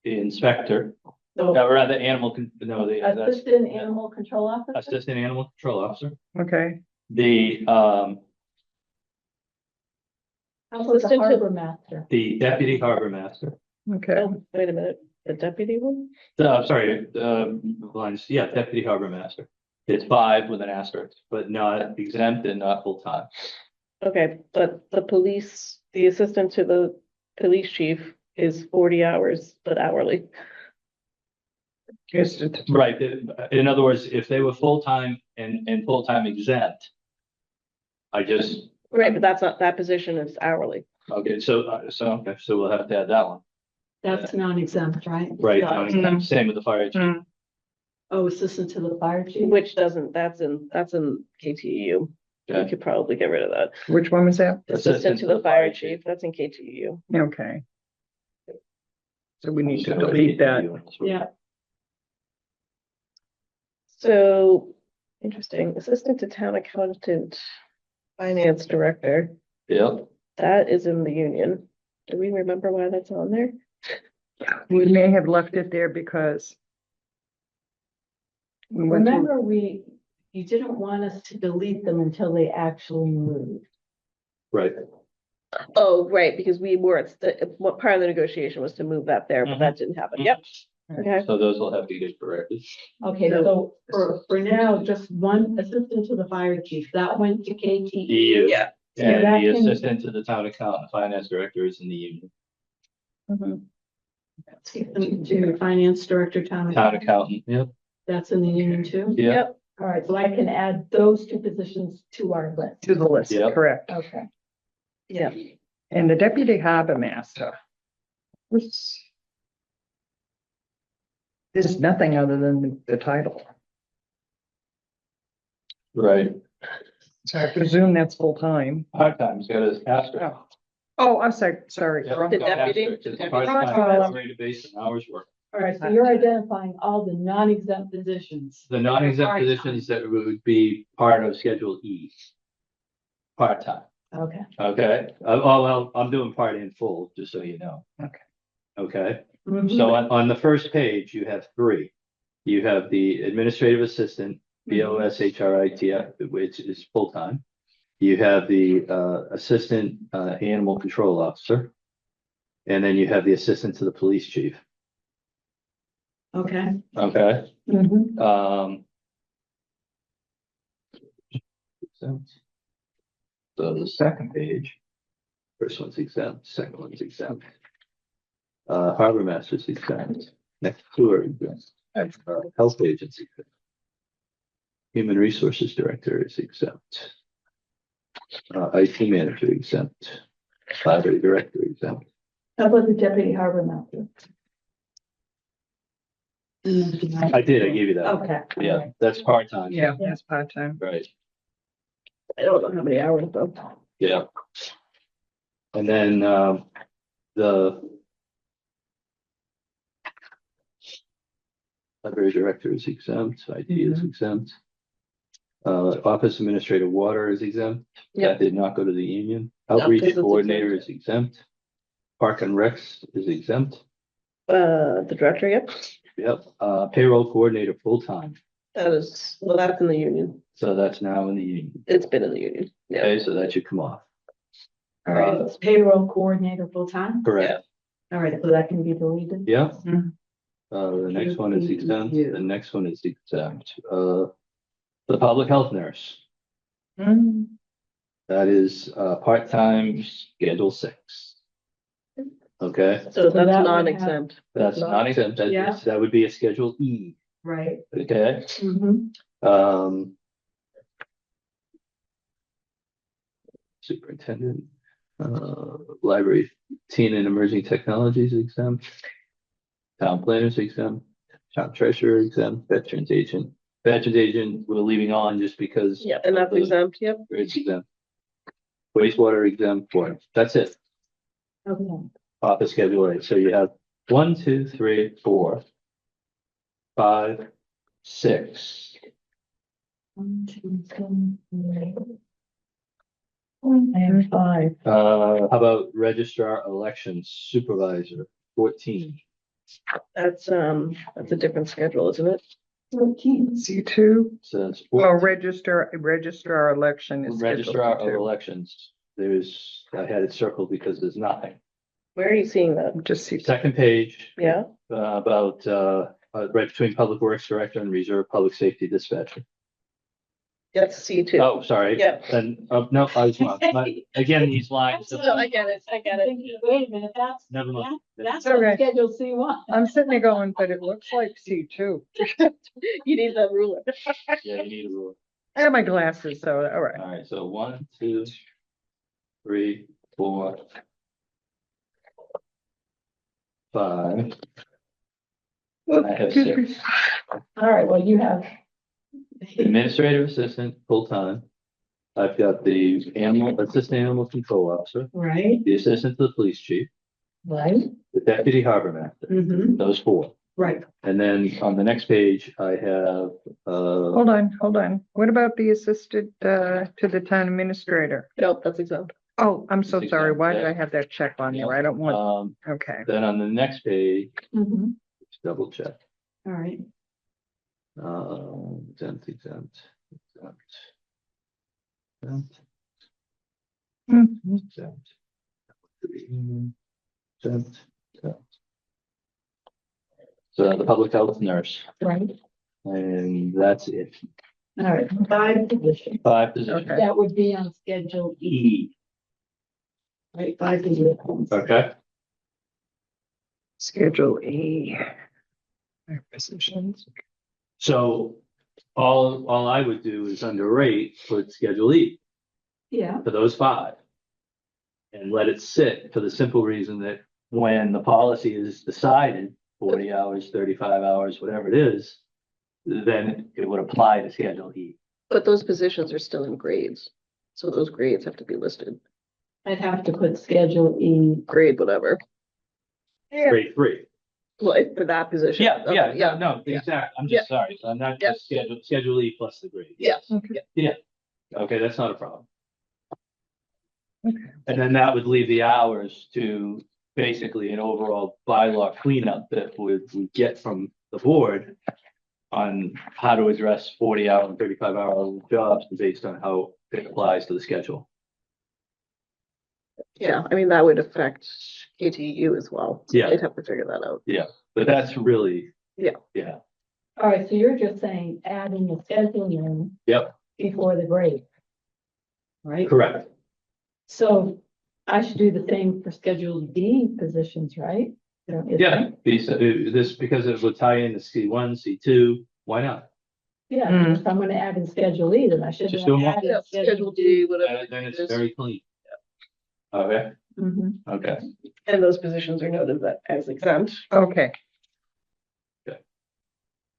inspector, So no, rather that's assistant animal control officer? assistant animal control officer. Okay, The, How about the Assistant to- harbor master? the deputy harbor master, okay. Oh, wait a minute, the deputy one? deputy harbor master. It's 5 with an asterisk, but not exempt and not full-time. Okay, but the assistant to the police chief is 40 hours, but hourly. Just it- Right, in other words, if they were full-time and full-time exempt, Right, but that's not, that position is hourly. okay, so we'll have to add that one. That's non-exempt, right? Right, No. non-exempt. Same with the fire chief. Mm. Oh, assistant to the fire chief? Which doesn't, that's in KTU. We Okay. could probably get rid of that. Which one was that? Assistant to the fire chief, that's in KTU. Okay. So we need to delete that. Yeah, So, interesting, assistant to town accountant, finance director, Yep. that is in the union. Do we remember why that's on there? We may have left it there because. we went through- Remember, you didn't want us to delete them until they actually moved. Right. Oh, right, because we were, what part of the negotiation was to move that there, but that didn't happen. Yep. Okay. So those will have to get corrected. Okay, so for now, just one assistant to the fire chief, that went to KTE. EU. Yeah. And that the can- assistant to the town accountant, finance director is in the union. Mhm. To finance director, town. Town accountant, yep, That's in the union too? yeah, Yep. All right, so I can add those two positions to our list. To the list, Yep. correct. Okay. Yeah. And the deputy harbor master. There's nothing other than the title. right. So I presume that's full-time. Part-time, he's got his asterisk. Oh, I'm sorry. Yep, Wrong The column. deputy? asterisk, it's Deputy. part-time, database and hours work. All right, so you're identifying all the non-exempt positions. The non-exempt Part-time. positions that would be part of Schedule E. Part-time, Okay. okay? Oh, well, I'm doing part in full, just so you know. Okay. Okay, Mhm. so on the first page, you have three. You have the administrative assistant, BOSHRITF, which is full-time. You have the assistant animal control officer. And then you have the assistant to the police chief. Okay. Okay. Mhm. So the second page, first one's exempt, second one's exempt. Harbor master's exempt, next two are exempt. Health agency exempt. Human resources director is exempt. IT manager exempt. Library director exempt. How about the deputy harbor master? I did, I gave you that. Okay. Yeah, that's part-time. Yeah, that's part-time. Right, I don't know how many hours though. yeah. And then, the library director is exempt, IT is exempt. Office administrator water is exempt. Yep. That did not go to the union. Outreach because it's coordinator exempt. is exempt. Park and Recs is exempt. The director, yep, Yep, payroll coordinator full-time. that is, well, that's in the union. So that's now in the union. It's been in the union. Yeah. Okay, so that should come off. All right, it's payroll coordinator full-time. Correct. All right, so that can be deleted. Yeah. Mhm. The next one is exempt. The next one is exempt. The public health nurse, Mm, that is, part-time, Schedule 6. Okay, So that that's would non-exempt. that's not exempt. Yeah. That would be a Schedule E. Right. Okay, Mm-hmm. Superintendent, library, teen and emerging technologies exempt. Town planners exempt, town treasurer exempt, veterans agent. Veterans agent, we're leaving on just because. Yeah, and that's exempt, yep. It's exempt. Wastewater exempt, water, that's it, Okay. off the Schedule A. So you have 1, 2, 3, 4, 5, 6. 1, 2, 3, 4. I have 5. How about registrar elections supervisor, 14. That's a different schedule, isn't it? 14. C2, Says well, 14. registrar election is. scheduled Registrar for of two. elections, I had it circled because there's nothing. Where are you seeing that? Just C2. Second page, Yeah, about, right between public works director and reserve public safety dispatcher. that's C2. Oh, sorry. Yeah. And, no, I was wrong. Again, these lines. No, I get it, I get it. Wait a minute, Never mind. that's Okay. on Schedule C1. I'm sitting there going, but it looks like C2. You need that ruler. Yeah, you need a rule. I have my glasses, so, all right. All right, so 1, 2, 3, 4, 5. I have 6. All right, well, you have. Administrative assistant, full-time. I've got the assistant animal control officer, Right, the assistant to the police chief, right. the deputy harbor master, Mm-hmm. those 4. Right. And then on the next page, I have, Hold on. What about the assistant, to the town administrator? Nope, that's exempt. Oh, I'm so It's sorry. exempt, Why did yeah. I have that check on there? I don't want, okay. then on the next page, Mhm. let's double check. All right. Exempt. Exempt. Mhm. Exempt. Exempt. So the public health nurse, Right. and that's it. All right. 5 positions. 5 positions. Okay. That would be on Schedule E. E, Right, 5 positions. okay? Schedule E. Positions. So all I would do is under rate, put Schedule E Yeah. for those 5. And let it sit for the simple reason that when the policy is decided, 40 hours, 35 hours, whatever it is, then it would apply to Schedule E. But those positions are still in grades. So those grades have to be listed. I'd have to put Schedule E. Grade, whatever. Yeah. Grade 3. Well, for that position. Yeah, Okay, yeah, no, exactly. I'm just sorry. So I'm not Yeah. just Schedule E plus the grade. Yeah. Okay, that's not a problem. Okay. And then that would leave the hours to basically an overall bylaw cleanup that we get from the board on how to address 40-hour and 35-hour jobs based on how it applies to the schedule. Yeah, I mean, that would affect KTU as well. So Yeah. they'd have to figure that out. But that's really. Yeah. Yeah, All right, so you're just saying adding the schedule in. Yep. Before the grade. Right? correct. So I should do the same for Schedule D positions, right? Don't you Yeah, think? this, because it would tie into C1, C2, why not? Yeah, Mm. if I'm gonna add in Schedule E, then I should. Just do them all. add in Yeah, Schedule D, whatever. Then it's it is. very clean. Okay, Mhm. okay. And those positions are noted that as exempt. Okay.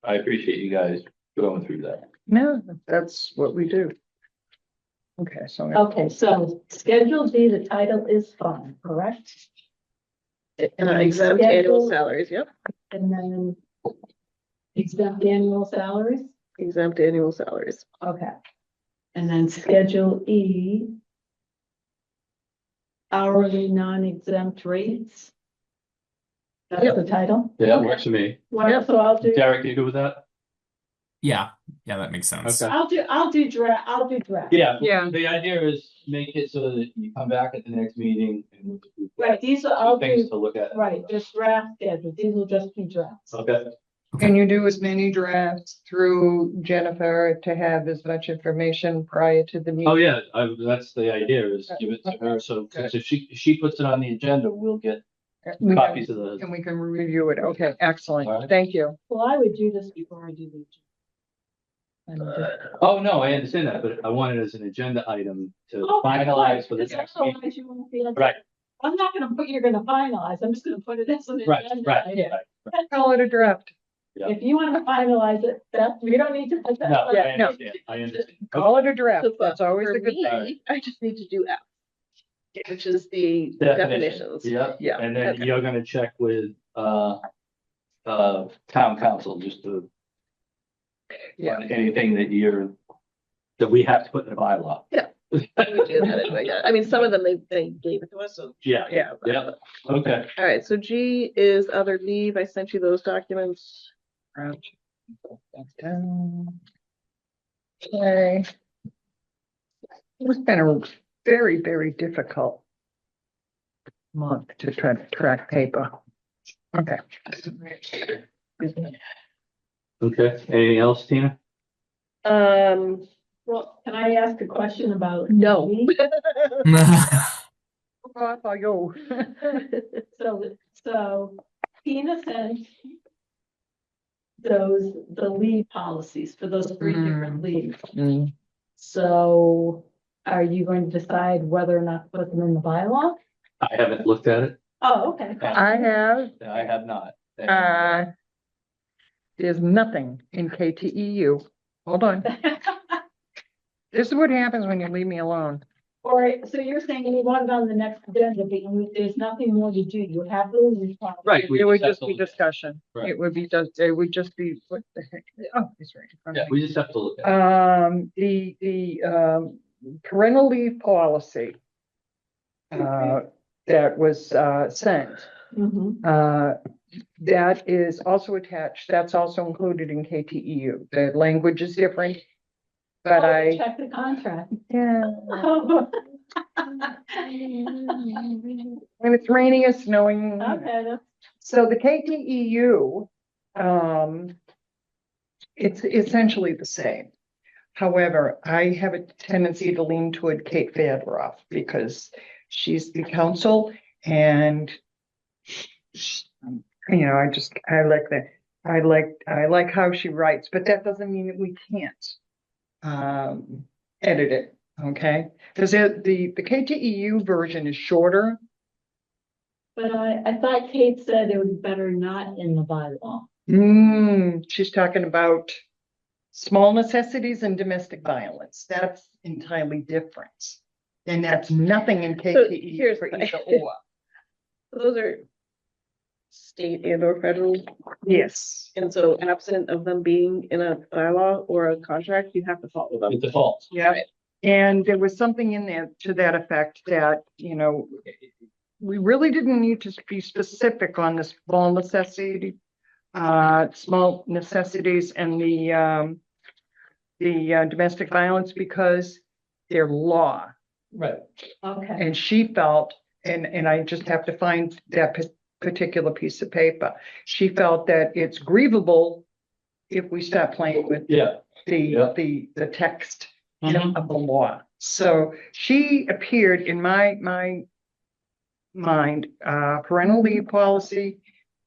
I appreciate you guys going through that. No, that's what we do. Okay, so Okay, so Schedule D, the title is fine, correct? Exempt annual Schedule- salaries, yep. And then exempt annual salaries, Exempt annual salaries. okay. And then Schedule E, hourly non-exempt rates. That's Yep. the title? Yeah, works for me. Well, so I'll do, Derek, you good with that? Yeah, that makes sense. Okay. I'll do draft. Yeah. Yeah. The idea is make it so that you come back at the next meeting and we've got Right, these are, I'll things do, to look at. right, just draft schedules, these will just be drafts. Okay, can you do as many drafts through Jennifer to have as much information prior to the meeting? oh yeah, that's the idea is give it to her, so, because if she puts it on the agenda, we'll get We can- copies of the. And we can review it. Okay, excellent. All right. Thank you. Well, I would do this before I do the. Oh, no, I understand that, but I want it as an agenda item to Oh, finalize for the Because next meeting. otherwise you won't be able to- Right, I'm not gonna put, you're gonna finalize, I'm just gonna put it as an right, agenda. right, item. right. Call it a draft. Yeah. If you wanna finalize it, that, we don't need to put that. No, I Yeah, no. understand, I understand. Call it a draft. So, That's always for a good thing. me, I just need to do F. Which is the Definition, definitions. yeah, Yeah, and then okay. you're gonna check with, town council, just to. Yeah. on anything that we have to put in the bylaw. We do that anyway, yeah. I mean, some of them, they gave it to us, so. Yeah, Yeah. yeah, okay. All right, so G is other leave. I sent you those documents. Okay. It's been a very, very difficult month to try to track paper. Okay. Okay, anything else, Tina? Well, can I ask a question about? No. me? I'll go. So Tina sent the leave policies for those 3 different leaves. Mm. So are you going to decide whether or not to put them in the bylaw? I haven't looked at it. Oh, okay. I have, I have not. there's nothing in KTEU. Hold on. This is what happens when you leave me alone. Or, so you're saying you want it on the next agenda, but there's nothing more to do. You have those. Right. It would have just to be look at it. discussion. Right. It would just be, what the heck? Oh, it's right in front Yeah, of me. we just have to look at it. The parental leave policy that was sent, that is also attached. That's also included in KTEU. The language is different, but Check the contract. yeah. When it's raining and snowing. Okay, that's. So the KTEU, it's essentially the same. However, I have a tendency to lean toward Kate Fadroff because she's the counsel and I like that. I like how she writes, but that doesn't mean that we can't edit it, okay? Because the KTEU version is shorter. But I thought Kate said it would be better not in the bylaw. She's talking about small necessities and domestic violence. That's entirely different. And that's nothing in KTE here's for the- either or. Those are state and or federal. Yes. And so absent of them being in a bylaw or a contract, you have to follow them. It defaults. Yeah. And there was something in there to that effect that, we really didn't need to be specific on the small necessities and the domestic violence because they're law. Right. Okay. And she felt, and I just have to find that particular piece of paper. She felt that it's grievable if we start playing with the text of the law. So she appeared in my mind, parental leave policy.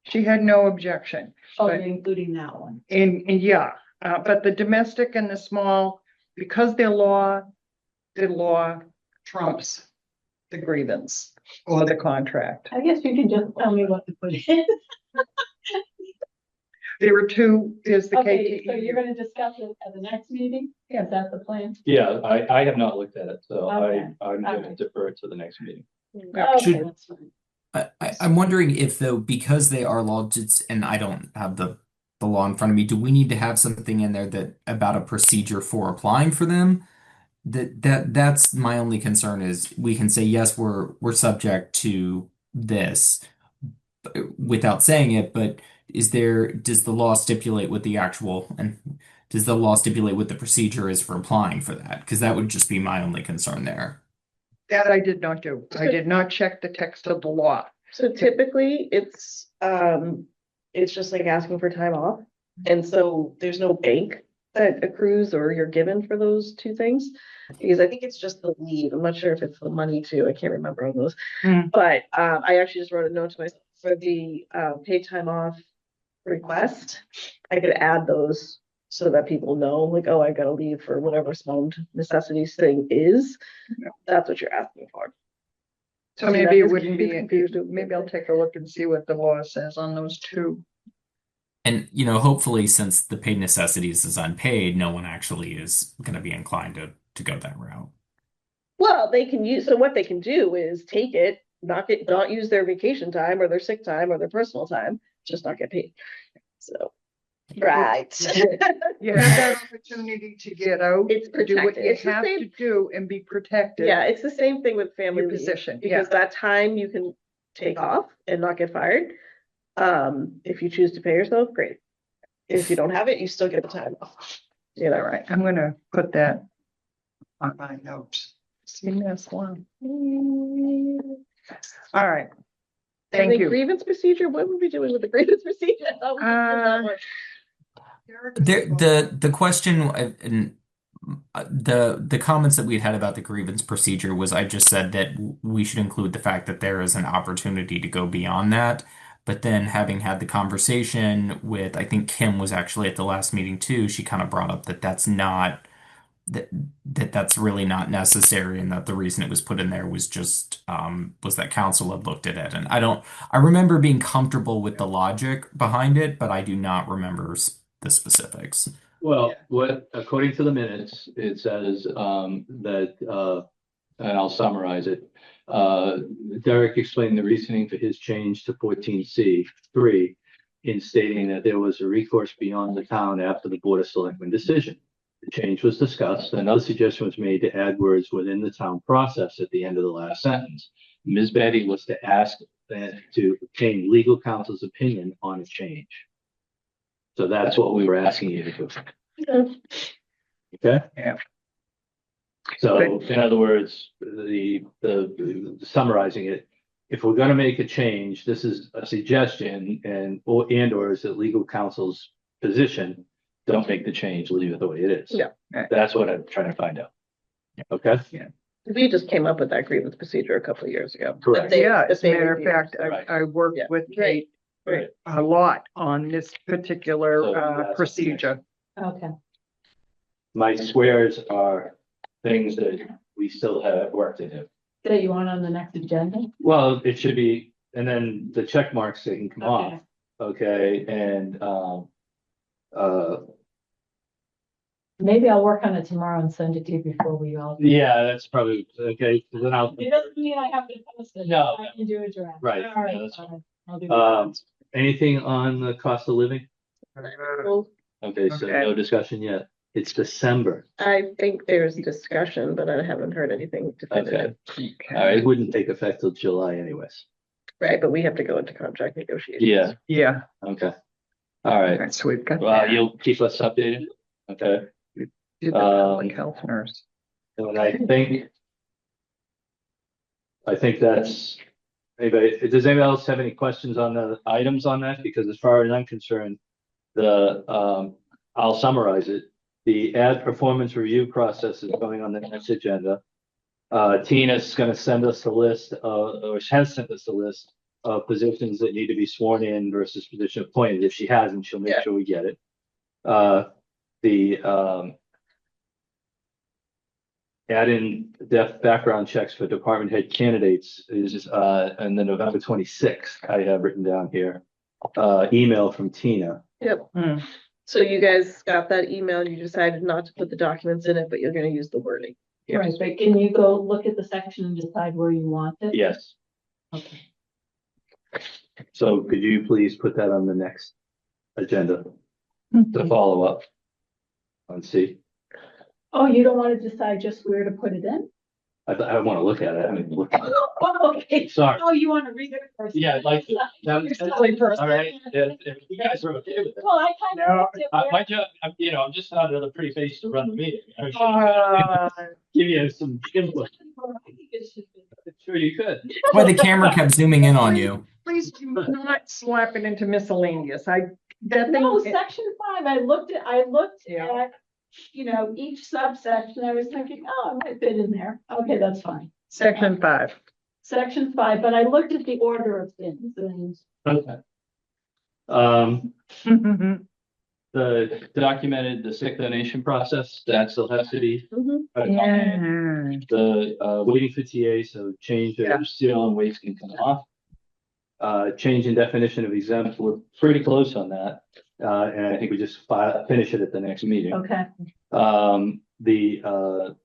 She had no objection. Oh, But- including that one. And yeah, but the domestic and the small, because the law trumps the grievance or the contract. I guess you can just tell me what to put in. There were two, there's the Okay, so KTE. you're gonna discuss it at the next meeting? Yeah. Is that the plan? Yeah, I have not looked at it, so Okay. I'm going to Okay. defer to the next meeting. Yeah. Okay, Should- that's fine. I'm wondering if though, because they are law, and I don't have the law in front of me, do we need to have something in there that about a procedure for applying for them? That's my only concern is we can say, yes, we're subject to this without saying it, but does the law stipulate what the procedure is for applying for that? Because that would just be my only concern there. That I did not do. I did not check the text of the law. So typically it's just like asking for time off. And so there's no bank that accrues or you're given for those two things. Because I think it's just the leave. I'm not sure if it's the money too. I can't remember on those. But I actually just wrote a note to myself for the paid time off request. I could add those so that people know, like, oh, I gotta leave for whatever small necessities thing is. That's what you're asking for. So See, maybe that it is wouldn't be, confused. maybe I'll take a look and see what the law says on those two. And, hopefully since the paid necessities is unpaid, no one actually is going to be inclined to go that route. Well, what they can do is take it, not use their vacation time or their sick time or their personal time, just not get paid. So, right. You have that opportunity to get out, It's do what protected. you It's the have to same, do and be protected. yeah, it's the same thing with family Your leave, position, because that time you can take off and not get fired. If you choose to pay yourself, great. If you don't have it, you still get the time off. All right, I'm gonna put that on my notes. See this one. All right. And Thank the you. grievance procedure, what would we be doing with the grievance procedure? I thought we just did that one. The question and the comments that we'd had about the grievance procedure was I just said that we should include the fact that there is an opportunity to go beyond that. But then having had the conversation with, I think Kim was actually at the last meeting too, she kind of brought up that that's really not necessary and that the reason it was put in there was just was that council had looked at it. And I remember being comfortable with the logic behind it, but I do not remember the specifics. Well, according to the minutes, it says that and I'll summarize it. Derek explained the reasoning for his change to 14C3 in stating that there was a recourse beyond the town after the Board of Selectmen decision. The change was discussed. Another suggestion was made to add words within the town process at the end of the last sentence. Ms. Betty was to ask that to obtain legal counsel's opinion on a change. So that's what we were asking you to do. Okay? Yeah. So in other words, the summarizing it, if we're gonna make a change, this is a suggestion or is it legal counsel's position, don't make the change, leave it the way it is. Yeah. That's what I'm trying to find out. Okay? We just came up with that grievance procedure a couple of years ago. Correct. That they- Yeah, that as a they matter of reviewed. fact, Right. I worked Yeah. with Right. Kate Right. a lot on this particular So that's- procedure. Okay. My squares are things that we still have work to do. That you want on the next agenda? Well, it should be, and then the check marks they can come Okay. off. Okay, and Maybe I'll work on it tomorrow and send it to you before we all. yeah, that's probably okay. So then I'll It doesn't mean I have to post it. No. I can do a draft. Right. All right. No, that's fine. I'll do anything on the cost of living? Well, Okay, so Okay. no discussion yet. It's December. I think there's discussion, but I haven't heard anything definitive. Okay. All right, it wouldn't take effect till July anyways. Right, but we have to go into contract negotiations. Yeah, Yeah, okay. All right. so we've got Well, that. you'll keep us updated. Okay. Do the public health nurse. And I think that's, anybody, does anybody else have any questions on the items on that? Because as far as I'm concerned, I'll summarize it. The ad performance review process is going on the next agenda. Tina's gonna send us a list, or has sent us a list of positions that need to be sworn in versus position appointed. If she hasn't, she'll make Yeah. sure we get it. Add in depth background checks for department head candidates is, and the November 26th, I have written down here. Email from Tina. Yep. Mm. So you guys got that email, you decided not to put the documents in it, but you're gonna use the wording. it. Right, but can you go look at the section and decide where you want it? Yes. Okay. So could you please put that on the next agenda Mm-hmm. to follow up on C? Oh, you don't want to decide just where to put it in? I want to look at it. I mean, look. Oh, okay. Sorry. Oh, you want to read it first? Yeah, I'd like to. You're silly person. All right, if you guys are okay with it. Well, I kind of. No, looked at My job, I'm just not another pretty face to run the meeting. I should Uh, give you some input. I think it should be. Sure you could. That's why the camera kept zooming in on you. Please do not slap it into miscellaneous. That thing. No, section 5, I looked Yeah. at, each subsection, I was thinking, oh, it might fit in there. Okay, that's fine. Section 5. Section 5, but I looked at the order of things and. Okay. The documented the sick donation process, that still has to be. Mhm. Yeah. The waiting for TA, so change Yeah. of seal and weights can come off. Change in definition of exempt, we're pretty close on that. And I think we just finish it at the next meeting. Okay, The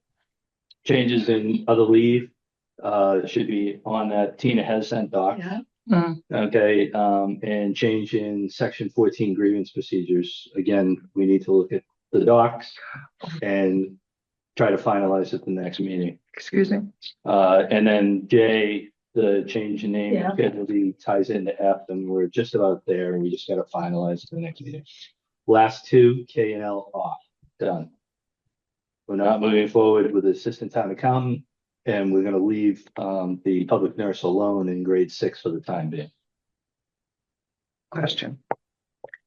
changes in other leave should be on that Tina has sent docs. yeah, Okay, and change in section 14 grievance procedures. Again, we need to look at the docs and try to finalize at the next meeting. Excuse me. And then J, the change in name Yeah. and Schedule D ties into F, and we're just about there, and we just gotta finalize at the next meeting. Last two, K and L off, done. We're not moving forward with assistant town accountant, and we're gonna leave the public nurse alone in grade 6 for the time being. Question.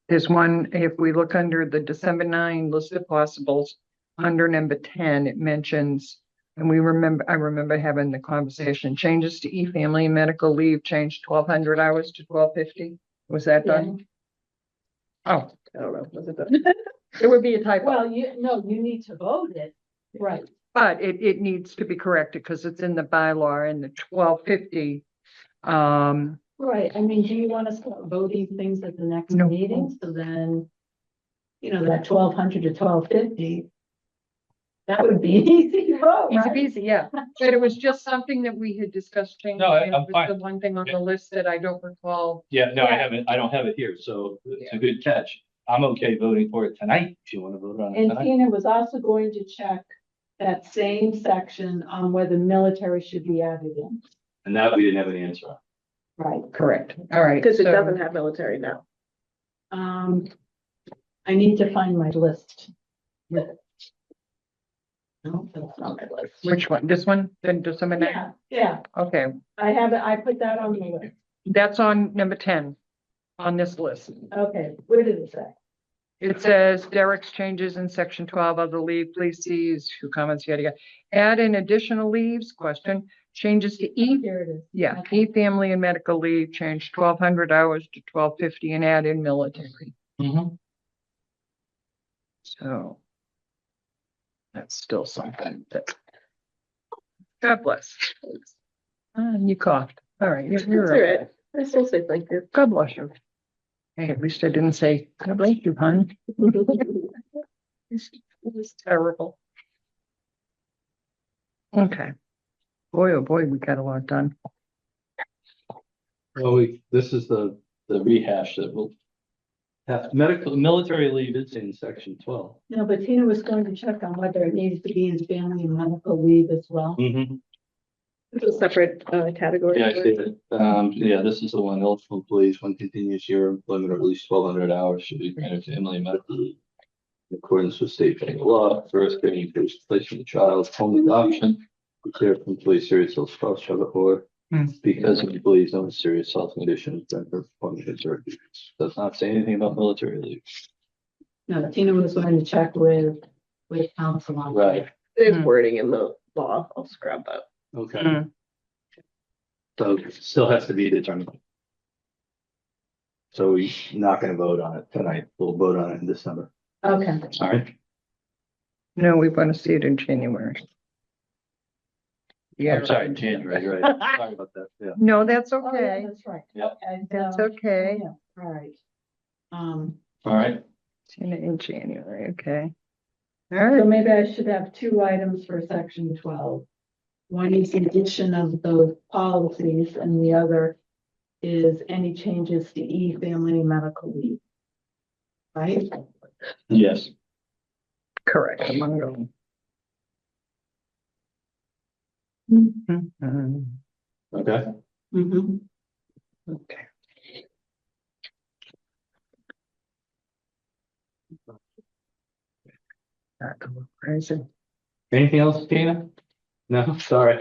There's one, if we look under the December 9 list of possibles, under number 10, it mentions, and I remember having the conversation, changes to e-family and medical leave, changed 1,200 hours to 1,250. Was that done? Oh, I don't know, was it the? it would be a typo, well, you need to vote it, right, but it needs to be corrected because it's in the bylaw in the 1,250. right, I mean, do you want to start voting things at the next No. meeting, so then, that 1,200 to 1,250. That would be easy to vote, Easy right? peasy, yeah. But it was just something that we had discussed changing. No, I'm It was fine. the one thing on the list that I don't recall. Yeah, no, I Yeah. haven't, I don't have it here, so it's a good catch. I'm okay voting for it tonight, if you want to vote on it And tonight. Tina was also going to check that same section on whether military should be added in. And that we didn't have an answer on. Right. Correct. All right. Because it so- doesn't have military now. I need to find my list. No, that's not my list. Which one? This one? Then does somebody? Yeah, yeah, Okay, I have it, I put that on the list. that's on number 10 on this list. Okay, what did it say? It says Derek's changes in section 12 of the leave, please see who comments yada yada. Add in additional leaves, question, changes to E. Here it is. Yeah, Okay. E family and medical leave, change 1,200 hours to 1,250 and add in military. So that's still something that. God bless. You coughed. All right. That's You're all okay. right. I still say thank you. God bless you. Hey, at least I didn't say, God bless you, hon. It was terrible. Okay. Boy, oh boy, we got a lot done. Well, this is the rehash that will have military leave is in section 12. No, but Tina was going to check on whether it needs to be in family and medical leave as well. It's a separate category. Yeah, I see it. Yeah, this is the one, eligible employees, when continuous year of employment of at least 1,200 hours should be granted family and medical leave. In accordance with state federal law, first getting first placing the child, home adoption, declare for employee serious health spouse child or because of employees own serious health conditions that performing his or her duties. Does not say anything about military leave. No, Tina was going to check with council on. Right, There's wording in the law. I'll scrub that. okay. Mm. So it still has to be determined. So we're not gonna vote on it tonight. We'll vote on it in December. Okay, All right? No, we want to see it in January. Yeah. I'm sorry, January, right? Sorry about that, yeah. No, that's oh, yeah, okay. that's right. Yep. Okay, That's so- okay. yeah, all right. All right, In January, okay. All So right. maybe I should have two items for section 12. One is the addition of those policies and the other is any changes to E family and medical leave. Right? yes. Correct. Among them. Mhm. Okay, Mm-hmm. Okay. That's a little crazy. anything else, Tina? No, sorry.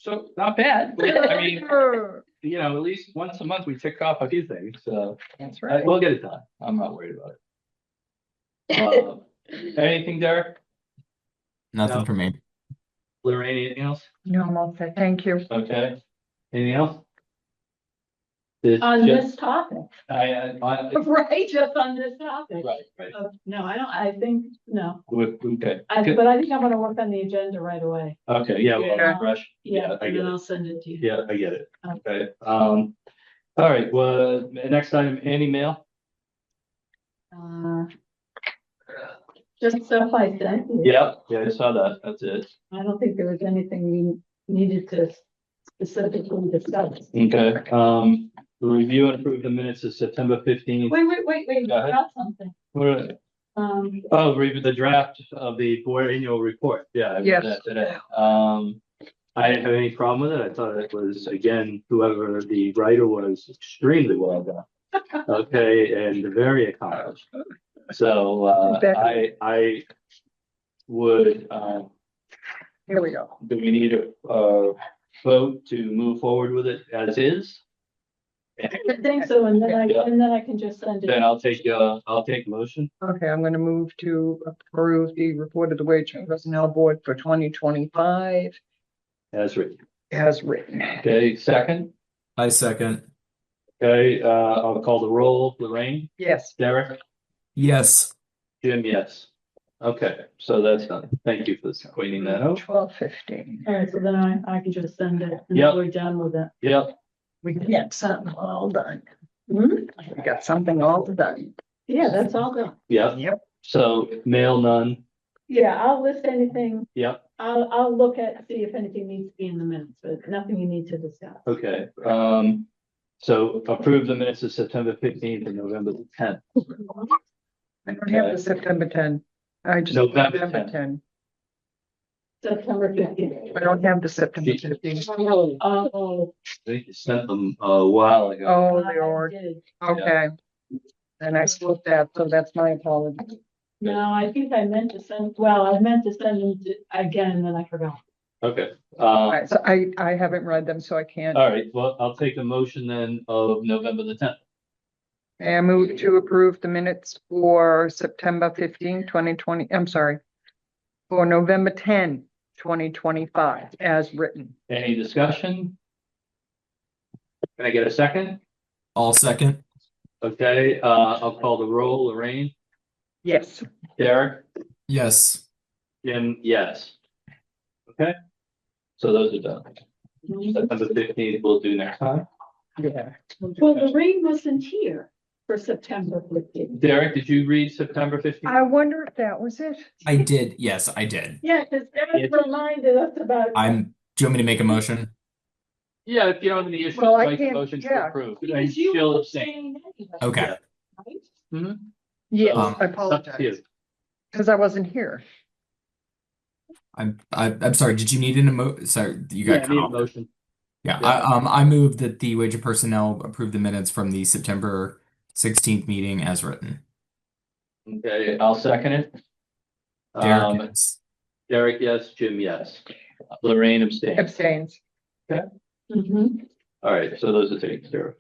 So, not bad. I mean, you know, at least once a month we tick off a few things, so That's right. we'll get it done. I'm not worried about it. Anything, Derek? Nothing No. for me. Lorraine, anything else? No, I'm all set. Thank you. Okay, anything else? On Just- this topic, I, right, just on this topic. right, No, I think, no, okay. but I think I'm gonna work on the agenda right away. Okay, yeah, well, Yeah. rush. Yeah, I and get then it. I'll send it to you. Yeah, I get it. Okay, all right, well, next item, any mail? Just stuff I sent you. Yeah, I saw that, that's it. I don't think there was anything we needed to specifically discuss. Okay, review and approve the minutes of September 15th. Wait, Go ahead. got something. Review the draft of the board annual report. Yeah, I read Yes. that today. I didn't have any problem with it. I thought it was, again, whoever the writer was extremely well done. Okay, and very accomplished. So, I would, Here we go. do we need a vote to move forward with it as is? I think so, and then I can just send Then it. I'll take motion. Okay, I'm gonna move to approve the report of the wage and personnel board for 2025 As written. as written. Okay, second. I second. Okay, I'll call the roll. Lorraine, Yes. Derek, Yes. Jim, yes. Okay, so that's done. Thank you for cleaning that out. 12:15. All right, so then I can just send it and Yep. we're done with it. Yep, We got something all done. Hmm? We got something all done. Yeah, that's all done. yep. Yep. So mail none. Yeah, I'll list anything. Yep, I'll look at, see if anything needs to be in the minutes, but nothing you need to discuss. okay. So approve the minutes of September 15th and November the 10th. I don't have the September 10. I just. November November 10. 10. September 15th. I don't have the September 15. Oh. I think you sent them a while ago. Oh, I Lord. did. Okay. And I split that, so that's my apology. No, I think I meant to send, well, I meant to send them again, and then I forgot. Okay. All right, so I haven't read them, so I can't. All right, well, I'll take a motion then of November the 10th. May I move to approve the minutes for September 15, 2020, I'm sorry, for November 10, 2025, as written. Any discussion? Can I get a second? All second. Okay, I'll call the roll. Lorraine, Yes. Derek, Yes. Jim, yes. Okay, so those are done. September 15th we'll do next time. Yeah. Well, Lorraine wasn't here for September 15th. Derek, did you read September 15th? I wonder if that was it. I did. Yes, I did. Yeah, because Eric reminded us about. Do you want me to make a motion? Yeah, if you don't have any issues, Well, I make a can't- motion to yeah. approve. And Because you she'll were abstain. saying anyway, Okay. right? Mhm. Yes, Um, I Up to you. apologize, because I wasn't here. I'm sorry. Did you need an Sorry, you got Yeah, cut need a off. motion. Yeah. Yeah. I move that the Wage and Personnel approve the minutes from the September 16th meeting as written. Okay, I'll second it. Derek, yes. Derek, yes. Jim, yes. Lorraine abstains. Abstains. Mhm. All right, so those are taken care of.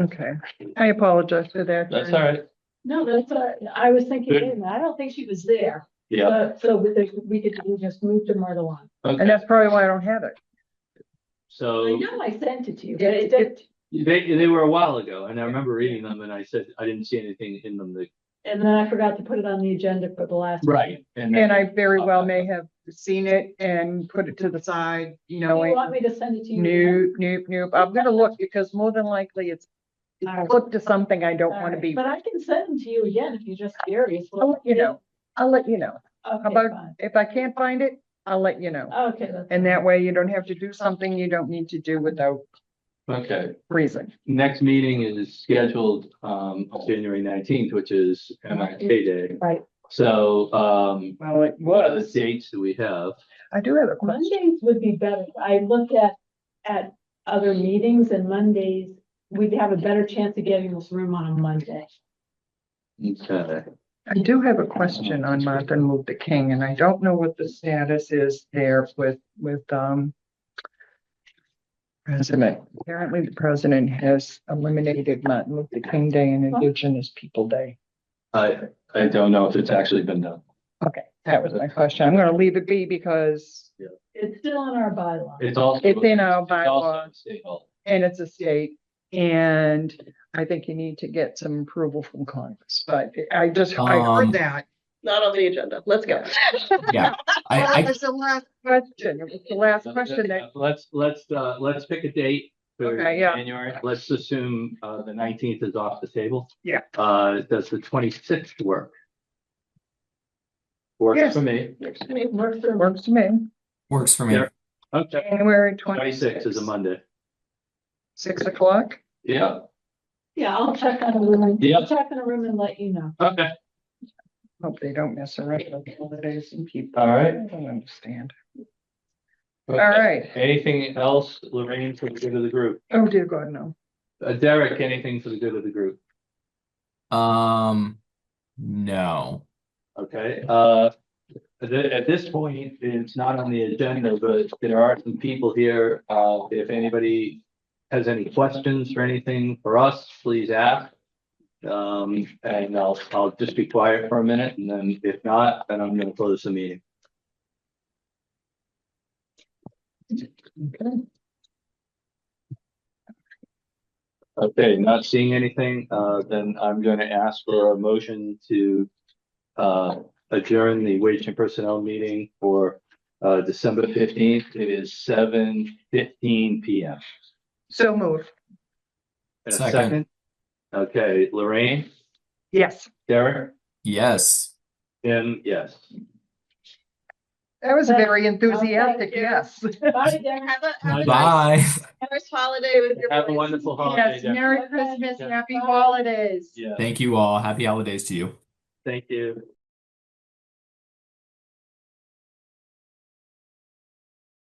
Okay, I apologize for that. That's all right. No, that's, I was thinking, Good. wait a minute, I don't think she was there. Yeah, So we could just move to right along. And okay, that's probably why I don't have it. I so know I sent it to you, but It- they were a while ago and I remember reading them and I said, I didn't see anything in them that. and then I forgot to put it on the agenda for the last. Right. And I very well may have seen it and put it to the side, Do you want me to send it to you? Nope. I'm gonna look because more than likely it's flipped to something I don't All want to right, be. But I can send them to you again if you're just curious. I'll let you know. I'll let you know. How Okay, about fine. if I can't find it, I'll let you know. Okay, that's. And that way you don't have to do something you don't need to do without Okay, reason. next meeting is scheduled on January 19th, which is MIK Day. Right. So Well, it what are the was. dates do we have? I do have a question. Mondays would be better. I looked at other meetings and Mondays, we'd have a better chance of getting this room on a Monday. Okay, I do have a question on Martin Luther King, and I don't know what the status is there with president. Apparently, the president has eliminated Martin Luther King Day and Indigenous People Day. I don't know if it's actually been done. Okay, that was my question. I'm gonna leave it be because, It's still in our bylaw. It's also. It's in our it's also bylaw. in state law. and it's a state, and I think you need to get some approval from Congress, but I heard that. Not on the agenda. Let's go. Yeah. That was the last question. It was the last question that, Let's pick a date for Okay, yeah. January. Let's assume the 19th is off the table. Yeah. Does the 26th work? Works Yes. for me. Works for me. works to me. Works for me. Yeah. Okay. January 26th is a Monday. 6 o'clock. Yeah, Yeah, I'll check on a room. Yeah. I'll check on a room and let you know. okay, Hope they don't mess around with holidays and people. all right. I don't understand. Okay. All right. Anything else, Lorraine, for the good of the group? Oh, dear God, no. Derek, anything for the good of the group? No. Okay, at this point, it's not on the agenda, but there are some people here. If anybody has any questions or anything for us, please ask. And I'll just be quiet for a minute, and then if not, then I'm gonna close the meeting. Okay. Okay, not seeing anything, then I'm gonna ask for a motion to adjourn the Wage and Personnel meeting for December 15th. It is 7:15 PM. So moved. And a Second. second? Okay, Lorraine, Yes. Derek, Yes. Tim, yes. That was a very enthusiastic Thank you. yes. Bye, Jen. Have a nice, Bye. nice holiday with your Have a boys. wonderful holiday. Yes, Deb. Merry Christmas, Happy Holidays. Yeah, Thank you all. Happy holidays to you. thank you.